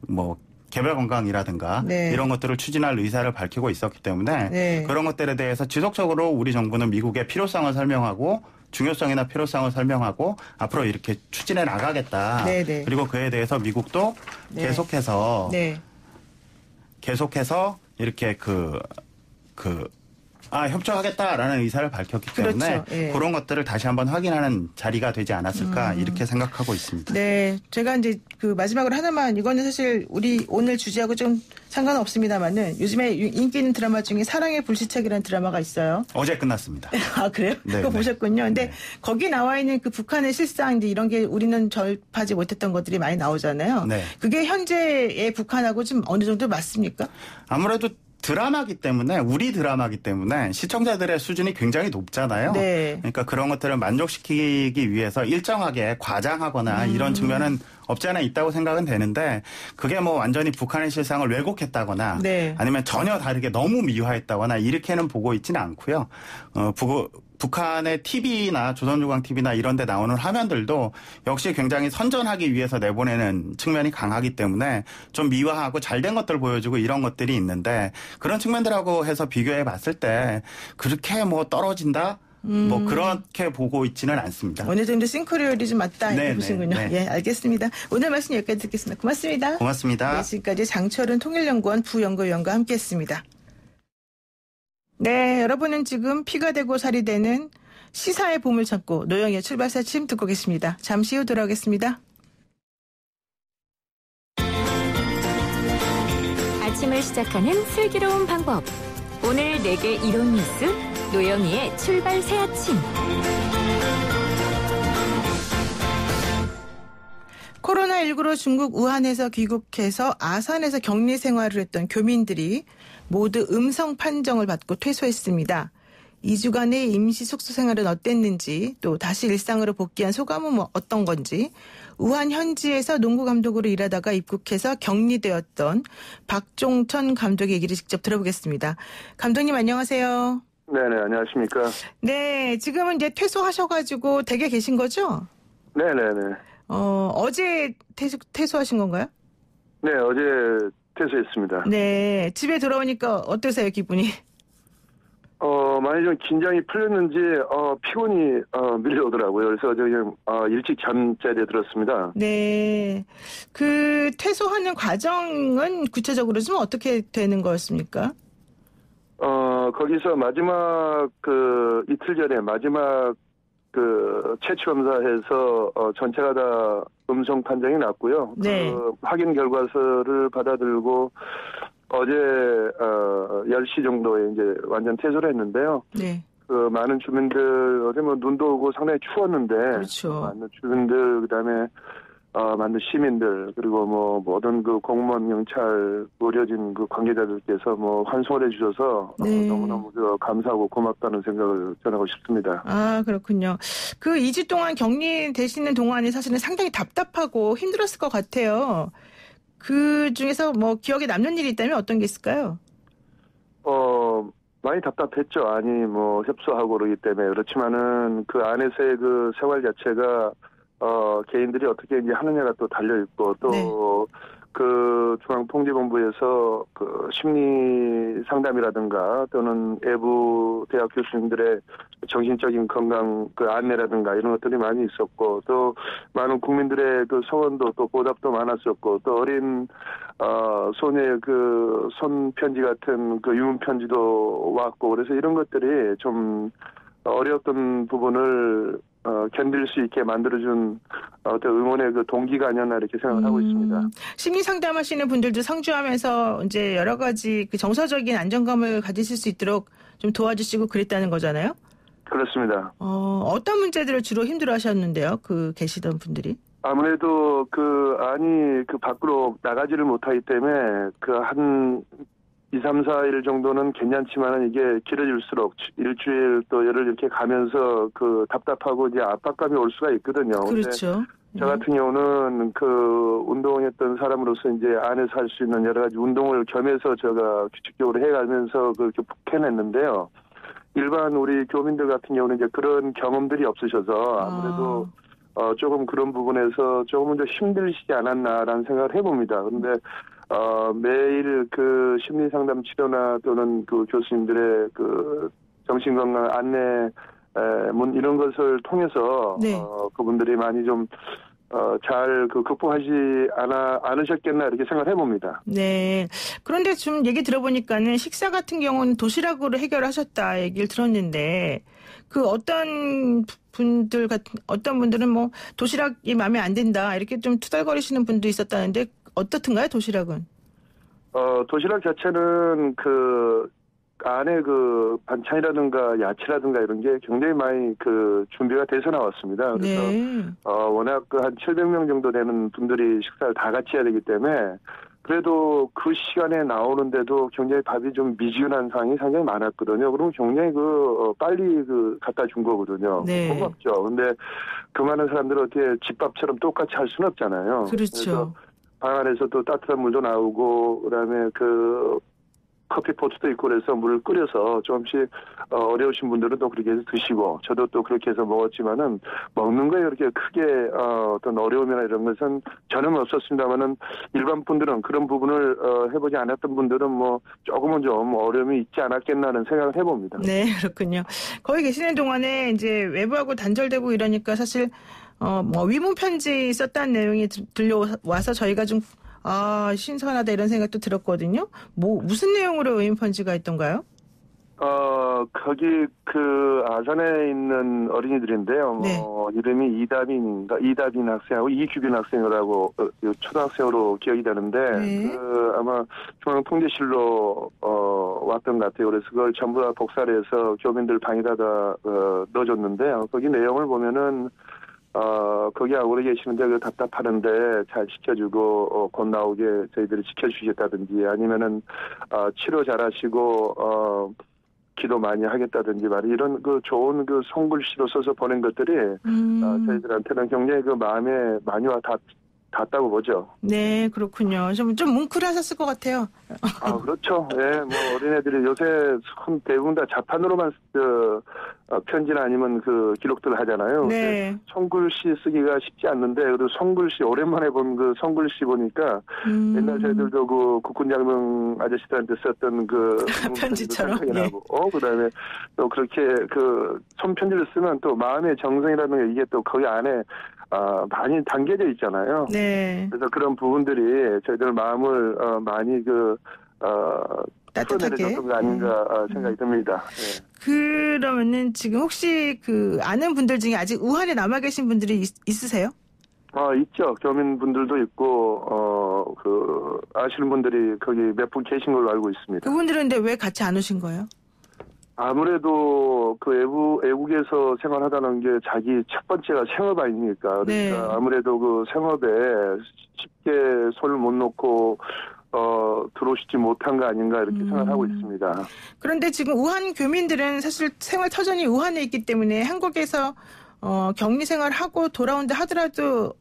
뭐 개별 관광이라든가 이런 것들을 추진할 의사를 밝히고 있었기 때문에 그런 것들에 대해서 지속적으로 우리 정부는 미국의 필요성을 설명하고 중요성이나 필요성을 설명하고 앞으로 이렇게 추진해 나가겠다. 그리고 그에 대해서 미국도 계속해서 이렇게 협조하겠다라는 의사를 밝혔기 때문에 그런 것들을 다시 한번 확인하는 자리가 되지 않았을까 이렇게 생각하고 있습니다. 네, 제가 이제 마지막으로 하나만 이거는 사실 우리 오늘 주제하고 좀 상관없습니다만은 요즘에 인기 있는 드라마 중에 사랑의 불시착이라는 드라마가 있어요. 어제 끝났습니다. 아 그래요? 그거 보셨군요. 근데 거기 나와 있는 그 북한의 실상 이제 이런 게 우리는 접하지 못했던 것들이 많이 나오잖아요. 그게 현재의 북한하고 좀 어느 정도 맞습니까? 아무래도 드라마기 때문에 우리 드라마기 때문에 시청자들의 수준이 굉장히 높잖아요. 그러니까 그런 것들을 만족시키기 위해서 일정하게 과장하거나 이런 측면은 없지 않아 있다고 생각은 되는데 그게 뭐 완전히 북한의 실상을 왜곡했다거나 아니면 전혀 다르게 너무 미화했다거나 이렇게는 보고 있지는 않고요. 북한의 TV나 조선중앙TV나 이런 데 나오는 화면들도 역시 굉장히 선전하기 위해서 내보내는 측면이 강하기 때문에 좀 미화하고 잘된 것들 보여주고 이런 것들이 있는데 그런 측면들하고 해서 비교해 봤을 때 그렇게 뭐 떨어진다? 뭐 그렇게 보고 있지는 않습니다. 어느 정도 싱크로율이 좀 맞다 이렇게 보시군요. 네. 예, 알겠습니다. 오늘 말씀 여기까지 듣겠습니다. 고맙습니다. 고맙습니다. 네, 지금까지 장철은 통일연구원 부연구위원과 함께했습니다. 네, 여러분은 지금 피가 되고 살이 되는 시사의 보물 찾고 노영희의 출발사 침 듣고 계십니다. 잠시 후 돌아오겠습니다. 아침을 시작하는 슬기로운 방법. 오늘 4개 이론 뉴스 노영희의 출발 새 아침. 코로나19로 중국 우한에서 귀국해서 아산에서 격리 생활을 했던 교민들이 모두 음성 판정을 받고 퇴소했습니다. 2주간의 임시 숙소 생활은 어땠는지 또 다시 일상으로 복귀한 소감은 어떤 건지 우한 현지에서 농구 감독으로 일하다가 입국해서 격리되었던 박종천 감독의 얘기를 직접 들어보겠습니다. 감독님 안녕하세요. 네네, 안녕하십니까. 네, 지금은 이제 퇴소하셔가지고 댁에 계신 거죠? 네네네. 어제 퇴소하신 건가요? 네, 어제 퇴소했습니다. 네, 집에 돌아오니까 어떠세요, 기분이? 많이 좀 긴장이 풀렸는지, 피곤이, 밀려오더라고요. 그래서 어제 그냥, 일찍 잠자리에 들었습니다. 네. 그, 퇴소하는 과정은 구체적으로 좀 어떻게 되는 거였습니까? 거기서 마지막, 이틀 전에 마지막, 채취 검사해서, 전체가 다 음성 판정이 났고요. 네. 확인 결과서를 받아들고, 어제 10시 정도에 이제 완전 퇴소를 했는데요. 네. 많은 주민들 어제 뭐 눈도 오고 상당히 추웠는데 그렇죠. 많은 주민들 그다음에 많은 시민들 그리고 뭐 모든 그 공무원 경찰 의료진 그 관계자들께서 뭐 환송을 해주셔서 네. 너무너무 감사하고 고맙다는 생각을 전하고 싶습니다. 아 그렇군요. 그 2주 동안 격리되시는 동안이 사실은 상당히 답답하고 힘들었을 것 같아요. 그 중에서 뭐 기억에 남는 일이 있다면 어떤 게 있을까요? 많이 답답했죠. 아니 뭐 협소하고 그러기 때문에 그렇지만은 그 안에서의 그 생활 자체가 개인들이 어떻게 이제 하느냐가 또 달려 있고 또 네. 그 중앙통제본부에서 그 심리 상담이라든가 또는 외부 대학 교수님들의 정신적인 건강 그 안내라든가 이런 것들이 많이 있었고 또 많은 국민들의 그 소원도 또 보답도 많았었고 또 어린 소녀의 그 손편지 같은 그 유문 편지도 왔고 그래서 이런 것들이 좀 어려웠던 부분을 견딜 수 있게 만들어준 어떤 응원의 그 동기가 아니었나 이렇게 생각을 하고 있습니다. 심리 상담하시는 분들도 상주하면서 이제 여러 가지 그 정서적인 안정감을 가지실 수 있도록 좀 도와주시고 그랬다는 거잖아요? 그렇습니다. 어떤 문제들을 주로 힘들어하셨는데요? 그 계시던 분들이? 아무래도 그 안이 그 밖으로 나가지를 못하기 때문에 그 한 2, 3, 4일 정도는 괜찮지만은 이게 길어질수록 일주일 또 열흘 이렇게 가면서 그 답답하고 이제 압박감이 올 수가 있거든요. 그렇죠. 저 같은 경우는 그 운동했던 사람으로서 이제 안에서 할 수 있는 여러 가지 운동을 겸해서 제가 규칙적으로 해가면서 그렇게 북해냈는데요. 일반 우리 교민들 같은 경우는 이제 그런 경험들이 없으셔서 아무래도 조금 그런 부분에서 조금은 더 힘들시지 않았나라는 생각을 해봅니다. 그런데 매일 그 심리상담 치료나 또는 그 교수님들의 그 정신건강 안내 문 이런 것을 통해서 네. 그분들이 많이 좀 잘 그 극복하지 않으셨겠나 이렇게 생각을 해봅니다. 네. 그런데 좀 얘기 들어보니까는 식사 같은 경우는 도시락으로 해결하셨다 얘기를 들었는데 그 어떤 분들은 뭐 도시락이 마음에 안 든다 이렇게 좀 투덜거리시는 분도 있었다는데 어떻든가요 도시락은? 도시락 자체는 그 안에 그 반찬이라든가 야채라든가 이런 게 굉장히 많이 그 준비가 돼서 나왔습니다. 그래서 네. 워낙 그 한 700명 정도 되는 분들이 식사를 다 같이 해야 되기 때문에 그래도 그 시간에 나오는데도 굉장히 밥이 좀 미지근한 상황이 상당히 많았거든요. 그럼 굉장히 빨리 갖다 준 거거든요. 네. 고맙죠. 근데 그 많은 사람들을 어떻게 집밥처럼 똑같이 할 수는 없잖아요. 그렇죠. 그래서 방 안에서 또 따뜻한 물도 나오고 그다음에 커피포트도 있고 그래서 물을 끓여서 조금씩 어려우신 분들은 또 그렇게 해서 드시고 저도 또 그렇게 해서 먹었지만은 먹는 거에 그렇게 크게 어떤 어려움이나 이런 것은 전혀 없었습니다만은 일반 분들은 그런 부분을 해보지 않았던 분들은 뭐 조금은 좀 어려움이 있지 않았겠나 하는 생각을 해봅니다. 네, 그렇군요. 거기 계시는 동안에 이제 외부하고 단절되고 이러니까 사실 뭐 위문 편지 썼다는 내용이 들려와서 저희가 좀 신선하다 이런 생각도 들었거든요. 무슨 내용으로 위문 편지가 있던가요? 거기 그 아산에 있는 어린이들인데요. 네. 이름이 이다빈 학생하고 이규빈 학생이라고 초등학생으로 기억이 되는데 네. 아마 중앙통제실로 왔던 것 같아요. 그래서 그걸 전부 다 복사를 해서 교민들 방에다 넣어줬는데요. 거기 내용을 보면은 거기 오래 계시는데 그 답답하는데 잘 시켜주고 곧 나오게 저희들이 지켜주시겠다든지 아니면은 치료 잘하시고 기도 많이 하겠다든지 말이 이런 그 좋은 그 손글씨로 써서 보낸 것들이 저희들한테는 굉장히 그 마음에 많이 닿았다고 보죠. 네, 그렇군요. 좀 뭉클하셨을 것 같아요. 그렇죠. 예, 뭐 어린애들이 요새 대부분 다 자판으로만 편지나 아니면 그 기록들을 하잖아요. 네. 손글씨 쓰기가 쉽지 않는데 그래도 손글씨 오랜만에 본 그 손글씨 보니까 옛날 저희들도 그 국군장병 아저씨들한테 썼던 그 편지처럼. 생각이 나고 그다음에 또 그렇게 그 손편지를 쓰면 또 마음의 정성이라는 게 이게 또 거기 안에 많이 담겨져 있잖아요. 네. 그래서 그런 부분들이 저희들 마음을 많이 따뜻하게 풀어내줬던 거 아닌가 생각이 듭니다. 네. 그러면은 지금 혹시 그 아는 분들 중에 아직 우한에 남아 계신 분들이 있으세요? 있죠. 교민분들도 있고 아시는 분들이 거기 몇 분 계신 걸로 알고 있습니다. 그분들은 근데 왜 같이 안 오신 거예요? 아무래도 그 애국에서 생활하다는 게 자기 첫 번째가 생업 아닙니까? 그러니까 네. 아무래도 그 생업에 쉽게 손을 못 놓고 들어오시지 못한 거 아닌가 이렇게 생각하고 있습니다. 그런데 지금 우한 교민들은 사실 생활 터전이 우한에 있기 때문에 한국에서 격리 생활하고 돌아온다 하더라도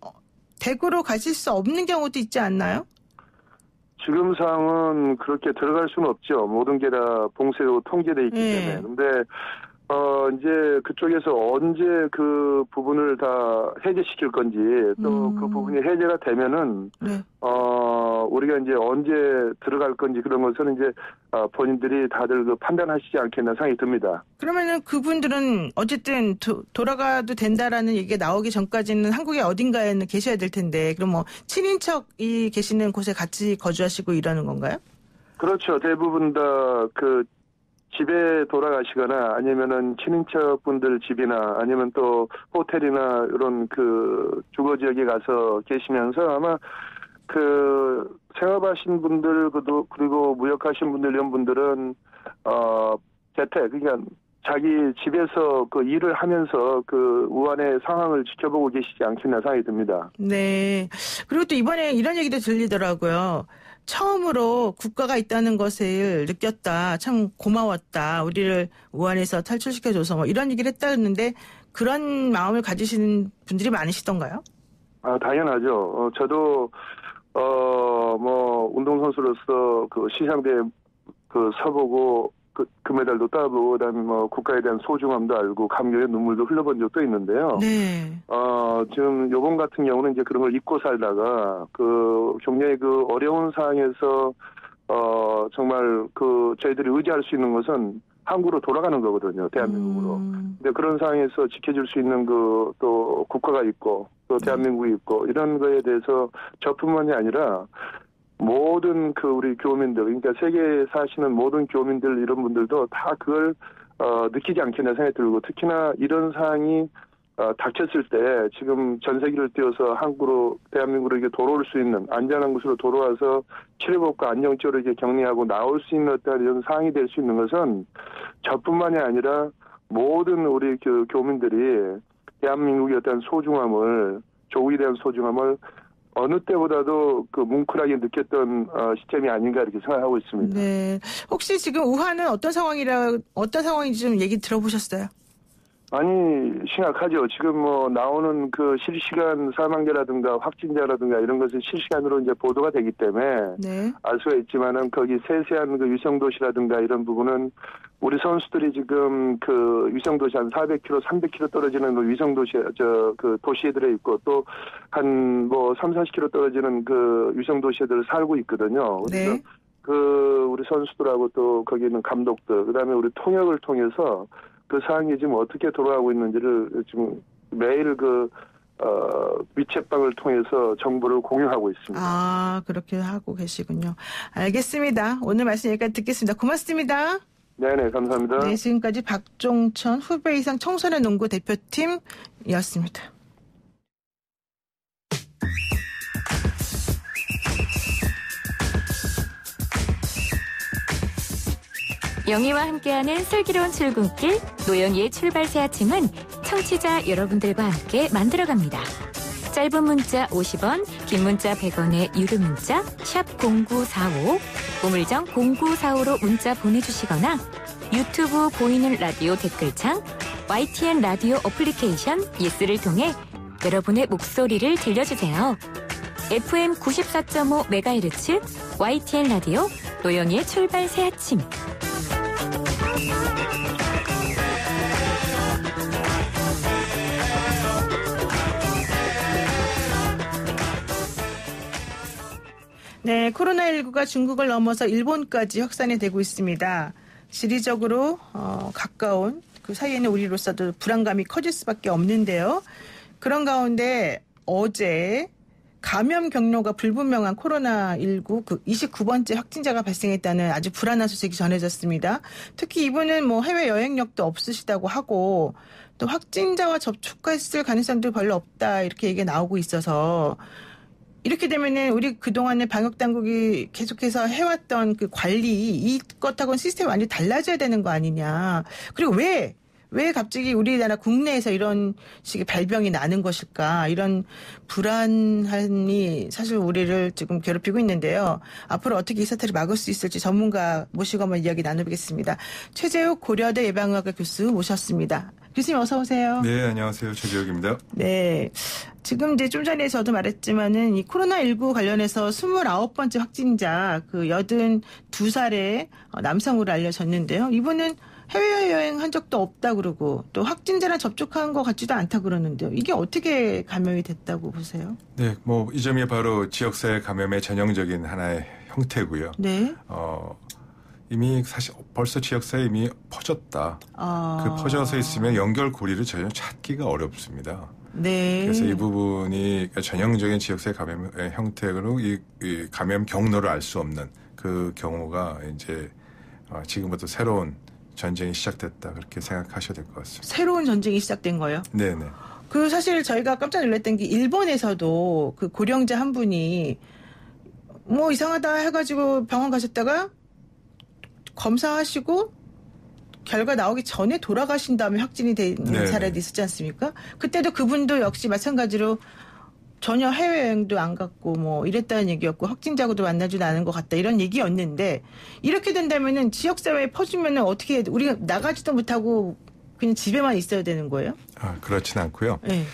대구로 가실 수 없는 경우도 있지 않나요? 지금 상황은 그렇게 들어갈 수는 없죠. 모든 게 다 봉쇄되고 통제돼 있기 때문에. 근데 이제 그쪽에서 언제 그 부분을 다 해제시킬 건지 또 그 부분이 해제가 되면은 우리가 이제 언제 들어갈 건지 그런 것은 이제 본인들이 다들 그 판단하시지 않겠나 생각이 듭니다. 그러면은 그분들은 어쨌든 돌아가도 된다라는 얘기가 나오기 전까지는 한국의 어딘가에는 계셔야 될 텐데 그럼 뭐 친인척이 계시는 곳에 같이 거주하시고 이러는 건가요? 그렇죠. 대부분 다 그 집에 돌아가시거나 아니면은 친인척분들 집이나 아니면 또 호텔이나 이런 그 주거 지역에 가서 계시면서 아마 그 생업하신 분들 그리고 무역하신 분들 이런 분들은 재택 그러니까 자기 집에서 그 일을 하면서 그 우한의 상황을 지켜보고 계시지 않겠나 생각이 듭니다. 네. 그리고 또 이번에 이런 얘기도 들리더라고요. 처음으로 국가가 있다는 것을 느꼈다. 참 고마웠다. 우리를 우한에서 탈출시켜줘서 뭐 이런 얘기를 했다는데 그런 마음을 가지시는 분들이 많으시던가요? 당연하죠. 저도 뭐 운동선수로서 그 시상대에 그 서보고 금메달도 따보고 그다음에 뭐 국가에 대한 소중함도 알고 감격의 눈물도 흘려본 적도 있는데요. 네. 지금 요번 같은 경우는 이제 그런 걸 잊고 살다가 그 굉장히 그 어려운 상황에서 정말 그 저희들이 의지할 수 있는 것은 한국으로 돌아가는 거거든요. 대한민국으로. 근데 그런 상황에서 지켜줄 수 있는 그 또 국가가 있고 또 대한민국이 있고 이런 거에 대해서 저뿐만이 아니라 모든 그 우리 교민들, 그러니까 세계에 사시는 모든 교민들 이런 분들도 다 그걸 느끼지 않겠나 생각이 들고 특히나 이런 상황이 닥쳤을 때 지금 전 세계를 뛰어서 한국으로 대한민국으로 이렇게 돌아올 수 있는 안전한 곳으로 돌아와서 치료받고 안정적으로 이렇게 격리하고 나올 수 있는 어떤 이런 상황이 될 수 있는 것은 저뿐만이 아니라 모든 우리 그 교민들이 대한민국의 어떤 소중함을 조국에 대한 소중함을 어느 때보다도 그 뭉클하게 느꼈던 시점이 아닌가 이렇게 생각하고 있습니다. 네. 혹시 지금 우한은 어떤 상황인지 좀 얘기 들어보셨어요? 아니, 심각하죠. 지금 뭐 나오는 그 실시간 사망자라든가 확진자라든가 이런 것은 실시간으로 이제 보도가 되기 때문에 네. 알 수가 있지만은 거기 세세한 그 위성도시라든가 이런 부분은 우리 선수들이 지금 그 위성도시 한 400km, 300km 떨어지는 위성도시, 그 도시들에 있고 또 한 뭐 3, 40km 떨어지는 그 위성도시들 살고 있거든요. 그래서 네. 그 우리 선수들하고 또 거기 있는 감독들, 그 다음에 우리 통역을 통해서 그 상황이 지금 어떻게 돌아가고 있는지를 지금 매일 위챗방을 통해서 정보를 공유하고 있습니다. 아, 그렇게 하고 계시군요. 알겠습니다. 오늘 말씀 여기까지 듣겠습니다. 고맙습니다. 네네, 감사합니다. 네, 지금까지 박종천 후배 이상 청소년 농구 대표팀이었습니다. 영희와 함께하는 슬기로운 출근길, 노영희의 출발 새 아침은 청취자 여러분들과 함께 만들어갑니다. 짧은 문자 50원, 긴 문자 100원의 유료 문자 샵 0945, 우물정 0945로 문자 보내주시거나 유튜브 보이는 라디오 댓글창, YTN 라디오 어플리케이션 예스를 통해 여러분의 목소리를 들려주세요. FM 94.5MHz YTN 라디오 노영희의 출발 새 아침. 네, 코로나19가 중국을 넘어서 일본까지 확산이 되고 있습니다. 지리적으로 가까운 그 사이에는 우리로서도 불안감이 커질 수밖에 없는데요. 그런 가운데 어제 감염 경로가 불분명한 코로나19 그 29번째 확진자가 발생했다는 아주 불안한 소식이 전해졌습니다. 특히 이분은 뭐 해외 여행력도 없으시다고 하고 또 확진자와 접촉했을 가능성도 별로 없다 이렇게 얘기가 나오고 있어서 이렇게 되면은 우리 그동안에 방역 당국이 계속해서 해왔던 그 관리 이것하고는 시스템이 완전히 달라져야 되는 거 아니냐. 그리고 왜 갑자기 우리나라 국내에서 이런 식의 발병이 나는 것일까. 이런 불안함이 사실 우리를 지금 괴롭히고 있는데요. 앞으로 어떻게 이 사태를 막을 수 있을지 전문가 모시고 한번 이야기 나눠보겠습니다. 최재욱 고려대 예방의학과 교수 모셨습니다. 교수님 어서 오세요. 네, 안녕하세요. 최재욱입니다. 네. 지금 이제 좀 전에 저도 말했지만은 이 코로나19 관련해서 29번째 확진자 그 82살의 남성으로 알려졌는데요. 이분은 해외여행 한 적도 없다 그러고 또 확진자랑 접촉한 것 같지도 않다 그러는데요. 이게 어떻게 감염이 됐다고 보세요? 네, 뭐 이 점이 바로 지역사회 감염의 전형적인 하나의 형태고요. 네. 이미 사실 벌써 지역사회에 이미 퍼졌다. 그 퍼져서 있으면 연결고리를 전혀 찾기가 어렵습니다. 네. 그래서 이 부분이 전형적인 지역사회 감염의 형태로 이 감염 경로를 알 수 없는 그 경우가 이제 지금부터 새로운 전쟁이 시작됐다 그렇게 생각하셔야 될 것 같습니다. 새로운 전쟁이 시작된 거예요? 네네. 그 사실 저희가 깜짝 놀랐던 게 일본에서도 그 고령자 한 분이 뭐 이상하다 해가지고 병원 가셨다가 검사하시고 결과 나오기 전에 돌아가신 다음에 확진이 된 사례도 있었지 않습니까? 그때도 그분도 역시 마찬가지로 전혀 해외여행도 안 갔고 뭐 이랬다는 얘기였고 확진자하고도 만나지도 않은 것 같다 이런 얘기였는데 이렇게 된다면은 지역사회에 퍼지면은 어떻게 우리가 나가지도 못하고 그냥 집에만 있어야 되는 거예요? 그렇진 않고요. 네.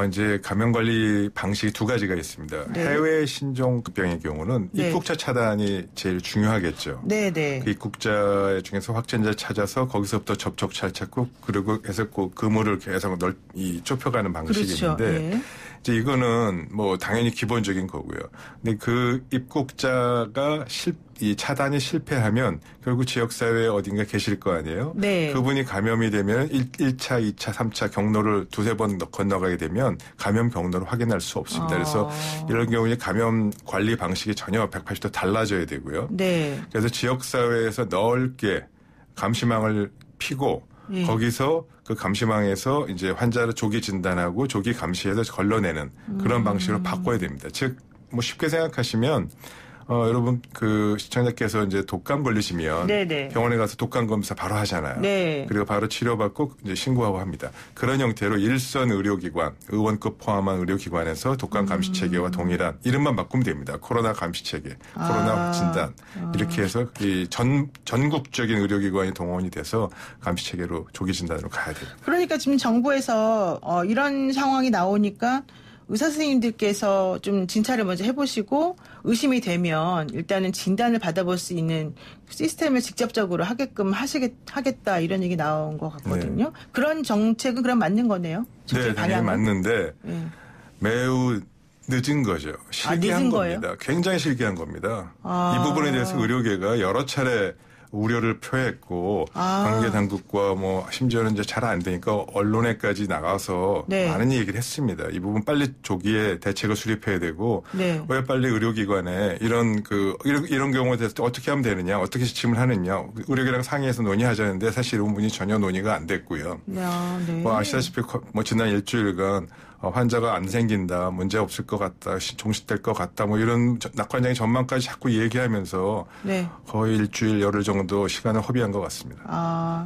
이제 감염 관리 방식이 두 가지가 있습니다. 네. 해외 신종병의 경우는 네. 입국자 차단이 제일 중요하겠죠. 네네. 그 입국자 중에서 확진자 찾아서 거기서부터 접촉자를 찾고 그리고 계속 그 그물을 계속 좁혀가는 방식이 그렇죠. 있는데 네. 이제 이거는 뭐 당연히 기본적인 거고요. 근데 그 입국자가 이 차단이 실패하면 결국 지역사회에 어딘가 계실 거 아니에요? 네. 그분이 감염이 되면 1차, 2차, 3차 경로를 두세 번 건너가게 되면 감염 경로를 확인할 수 없습니다. 그래서 이런 경우에 감염 관리 방식이 전혀 180도 달라져야 되고요. 네. 그래서 지역사회에서 넓게 감시망을 피고 예. 거기서 그 감시망에서 이제 환자를 조기 진단하고 조기 감시해서 걸러내는 그런 방식으로 바꿔야 됩니다. 즉, 뭐 쉽게 생각하시면 여러분 그 시청자께서 이제 독감 걸리시면 네네. 병원에 가서 독감 검사 바로 하잖아요. 네. 그리고 바로 치료받고 이제 신고하고 합니다. 그런 형태로 일선 의료기관, 의원급 포함한 의료기관에서 독감 감시 체계와 동일한 이름만 바꾸면 됩니다. 코로나 감시 체계, 코로나 진단 이렇게 해서 이 전국적인 의료기관이 동원이 돼서 감시 체계로 조기 진단으로 가야 됩니다. 그러니까 지금 정부에서 이런 상황이 나오니까 의사 선생님들께서 좀 진찰을 먼저 해보시고 의심이 되면 일단은 진단을 받아볼 수 있는 시스템을 직접적으로 하겠다 이런 얘기 나온 것 같거든요. 네. 그런 정책은 그럼 맞는 거네요. 네, 당연히 맞는데 네. 매우 늦은 거죠. 실기한 늦은 겁니다. 거예요? 굉장히 실기한 겁니다. 이 부분에 대해서 의료계가 여러 차례 우려를 표했고 관계 당국과 뭐 심지어는 이제 잘 안 되니까 언론에까지 나가서 네. 많은 얘기를 했습니다. 이 부분 빨리 조기에 대책을 수립해야 되고 네. 왜 빨리 의료기관에 이런 경우에 대해서 어떻게 하면 되느냐, 어떻게 지침을 하느냐 의료계랑 상의해서 논의하자는데 사실 이 부분이 전혀 논의가 안 됐고요. 네. 뭐 아시다시피 뭐 지난 일주일간 환자가 안 생긴다, 문제 없을 것 같다, 종식될 것 같다, 뭐 이런 낙관적인 전망까지 자꾸 얘기하면서 네. 거의 일주일 열흘 정도 시간을 허비한 것 같습니다.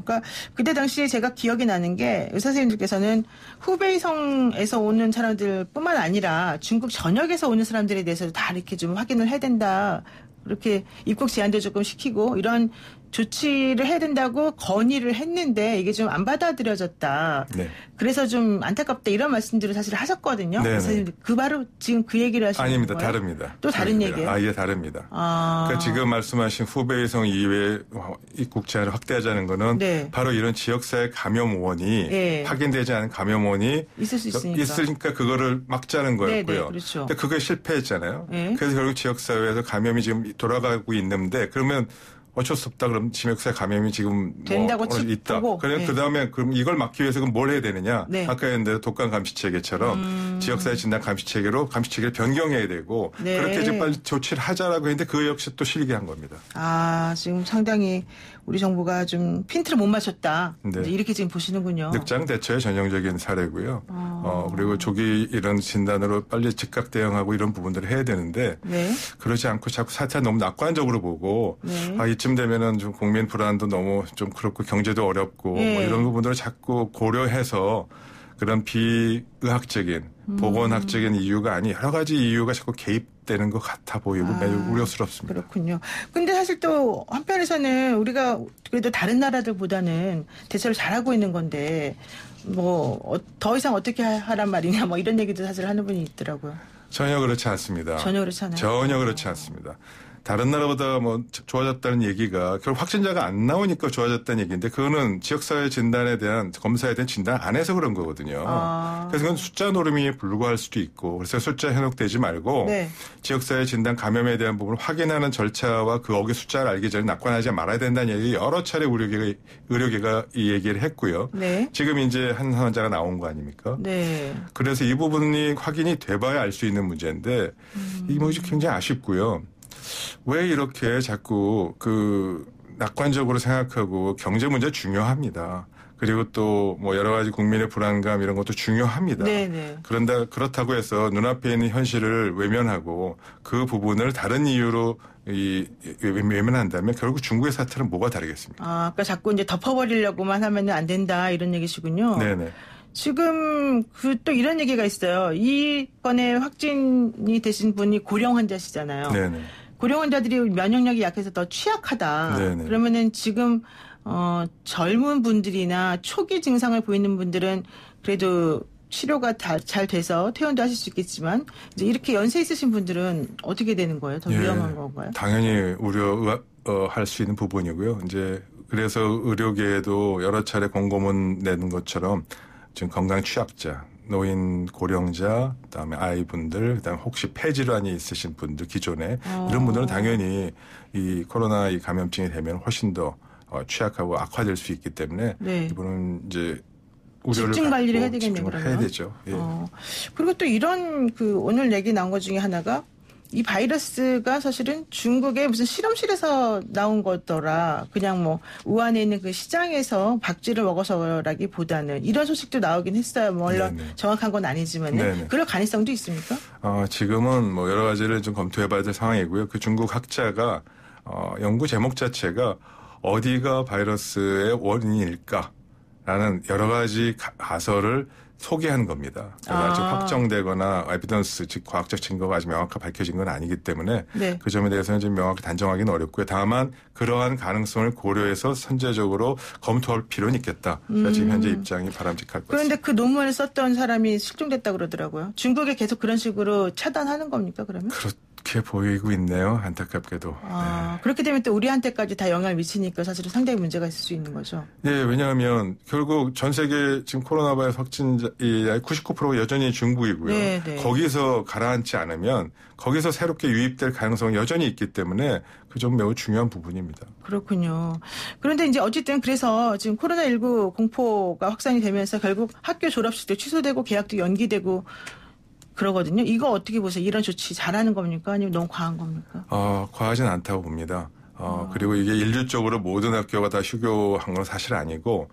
그러니까 그때 당시에 제가 기억이 나는 게 의사 선생님들께서는 후베이성에서 오는 사람들뿐만 아니라 중국 전역에서 오는 사람들에 대해서 다 이렇게 좀 확인을 해야 된다. 그렇게 입국 제한도 조금 시키고 이런 조치를 해야 된다고 건의를 했는데 이게 좀 안 받아들여졌다. 네. 그래서 좀 안타깝다 이런 말씀들을 사실 하셨거든요. 선생님 그 바로 지금 그 얘기를 하시는 아닙니다. 거예요? 다릅니다. 또 다른 얘기예요? 아예 다릅니다. 그러니까 지금 말씀하신 후베이성 이외에 입국 제한을 확대하자는 거는 네. 바로 이런 지역사회 감염원이 네. 확인되지 않은 감염원이 있을 수 있으니까 그거를 막자는 거였고요. 네, 그렇죠. 근데 그게 실패했잖아요. 네. 그래서 결국 지역사회에서 감염이 지금 돌아가고 있는데 그러면 어쩔 수 없다. 그럼 지역사회 감염이 지금 된다고 있다. 그럼 네. 그다음에 그럼 이걸 막기 위해서 그럼 뭘 해야 되느냐? 네. 아까 했는데 독감 감시 체계처럼 지역사회 진단 감시 체계로 감시 체계를 변경해야 되고 네. 그렇게 이제 빨리 조치를 하자라고 했는데 그 역시 또 실기한 겁니다. 지금 상당히 우리 정부가 좀 핀트를 못 맞췄다. 네. 이렇게 지금 보시는군요. 늑장 대처의 전형적인 사례고요. 그리고 조기 이런 진단으로 빨리 즉각 대응하고 이런 부분들을 해야 되는데 네. 그러지 않고 자꾸 사태 너무 낙관적으로 보고 네. 이쯤 되면은 좀 국민 불안도 너무 좀 그렇고 경제도 어렵고 네. 뭐 이런 부분들을 자꾸 고려해서 그런 비의학적인 보건학적인 이유가 아닌 여러 가지 이유가 자꾸 개입되는 것 같아 보이고 매우 우려스럽습니다. 그렇군요. 근데 사실 또 한편에서는 우리가 그래도 다른 나라들보다는 대처를 잘하고 있는 건데 뭐 더 이상 어떻게 하란 말이냐 뭐 이런 얘기도 사실 하는 분이 있더라고요. 전혀 그렇지 않습니다. 전혀 그렇지 않아요. 전혀 그렇지 않습니다. 다른 나라보다 뭐 좋아졌다는 얘기가 결국 확진자가 안 나오니까 좋아졌다는 얘기인데 그거는 지역사회 진단에 대한 검사에 대한 진단 안 해서 그런 거거든요. 그래서 그건 숫자 노름이 불과할 수도 있고 그래서 숫자 현혹되지 말고 네. 지역사회 진단 감염에 대한 부분을 확인하는 절차와 그 어기 숫자를 알기 전에 낙관하지 말아야 된다는 얘기 여러 차례 의료계가 이 얘기를 했고요. 네. 지금 이제 한 환자가 나온 거 아닙니까? 네. 그래서 이 부분이 확인이 돼봐야 알 수 있는 문제인데 이 문제 굉장히 아쉽고요. 왜 이렇게 자꾸 낙관적으로 생각하고 경제 문제 중요합니다. 그리고 또 뭐 여러 가지 국민의 불안감 이런 것도 중요합니다. 네네. 그렇다고 해서 눈앞에 있는 현실을 외면하고 그 부분을 다른 이유로 외면한다면 결국 중국의 사태는 뭐가 다르겠습니까? 그러니까 자꾸 이제 덮어버리려고만 하면 안 된다 이런 얘기시군요. 네네. 지금 또 이런 얘기가 있어요. 이번에 확진이 되신 분이 고령 환자시잖아요. 네네. 고령 환자들이 면역력이 약해서 더 취약하다. 네네. 그러면은 지금 젊은 분들이나 초기 증상을 보이는 분들은 그래도 치료가 잘 돼서 퇴원도 하실 수 있겠지만 이제 이렇게 연세 있으신 분들은 어떻게 되는 거예요? 더 위험한 건가요? 당연히 우려할 수 있는 부분이고요. 이제 그래서 의료계에도 여러 차례 공고문 내는 것처럼 지금 건강 취약자, 노인 고령자, 그다음에 아이분들, 그다음에 혹시 폐질환이 있으신 분들 기존에 이런 분들은 당연히 이 코로나 이 감염증이 되면 훨씬 더 취약하고 악화될 수 있기 때문에 네. 이분은 이제 우려를 집중 관리를 해야 되겠네요. 해야 되죠. 예. 그리고 또 이런 오늘 얘기 나온 것 중에 하나가 이 바이러스가 사실은 중국의 무슨 실험실에서 나온 거더라. 그냥 뭐 우한에 있는 그 시장에서 박쥐를 먹어서라기보다는 이런 소식도 나오긴 했어요. 물론 정확한 건 아니지만은 그럴 가능성도 있습니까? 지금은 뭐 여러 가지를 좀 검토해봐야 될 상황이고요. 그 중국 학자가 연구 제목 자체가 어디가 바이러스의 원인일까라는 여러 가지 가설을 소개한 겁니다. 아직 확정되거나 에비던스, 즉 과학적 증거가 아직 명확하게 밝혀진 건 아니기 때문에 그 점에 대해서는 좀 명확히 단정하기는 어렵고요. 다만 그러한 가능성을 고려해서 선제적으로 검토할 필요는 있겠다. 지금 현재 입장이 바람직할 것 같습니다. 그런데 그 논문을 썼던 사람이 실종됐다고 그러더라고요. 중국에 계속 그런 식으로 차단하는 겁니까 그러면? 그렇게 보이고 있네요. 안타깝게도. 그렇게 되면 또 우리한테까지 다 영향을 미치니까 사실은 상당히 문제가 있을 수 있는 거죠. 네, 왜냐하면 결국 전 세계 지금 코로나 바이러스 확진자 99%가 여전히 중국이고요. 거기서 가라앉지 않으면 거기서 새롭게 유입될 가능성은 여전히 있기 때문에 그 점 매우 중요한 부분입니다. 그렇군요. 그런데 이제 어쨌든 그래서 지금 코로나19 공포가 확산이 되면서 결국 학교 졸업식도 취소되고 계약도 연기되고 그러거든요. 이거 어떻게 보세요? 이런 조치 잘하는 겁니까? 아니면 너무 과한 겁니까? 과하진 않다고 봅니다. 그리고 이게 일률적으로 모든 학교가 다 휴교한 건 사실 아니고,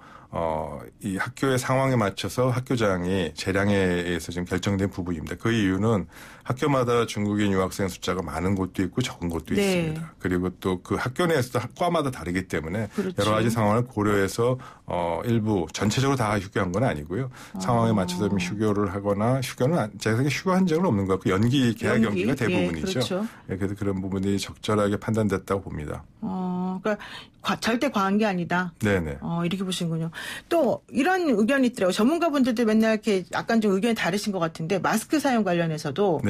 이 학교의 상황에 맞춰서 학교장이 재량에 의해서 지금 결정된 부분입니다. 그 이유는 학교마다 중국인 유학생 숫자가 많은 곳도 있고 적은 곳도 있습니다. 그리고 또 그 학교 내에서도 학과마다 다르기 때문에 여러 가지 상황을 고려해서 일부 전체적으로 다 휴교한 건 아니고요. 상황에 맞춰서 휴교를 하거나 휴교는 제가 생각에 휴교한 적은 없는 것 같고 계약 연기가 대부분이죠. 그렇죠. 그래서 그런 부분이 적절하게 판단됐다고 봅니다. 그러니까 절대 과한 게 아니다. 네네. 이렇게 보시는군요. 또 이런 의견이 있더라고요. 전문가분들도 맨날 이렇게 약간 좀 의견이 다르신 것 같은데 마스크 사용 관련해서도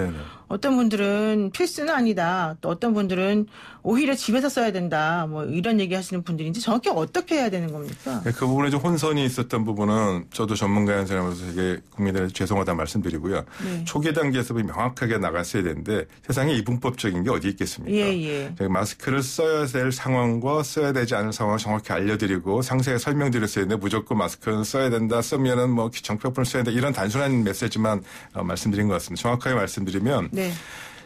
어떤 분들은 필수는 아니다. 또 어떤 분들은 오히려 집에서 써야 된다. 뭐 이런 얘기 하시는 분들인지 정확히 어떻게 해야 되는 겁니까? 그 부분에 좀 혼선이 있었던 부분은 저도 전문가인 사람으로서 되게 국민들에게 죄송하다 말씀드리고요. 초기 단계에서 명확하게 나갔어야 되는데 세상에 이분법적인 게 어디 있겠습니까? 마스크를 써야 될 상황과 써야 되지 않을 상황을 정확히 알려드리고 상세하게 설명드렸어야 되는데 무조건 마스크는 써야 된다. 쓰면은 뭐 정표품을 써야 된다. 이런 단순한 메시지만 말씀드린 것 같습니다. 정확하게 말씀드리면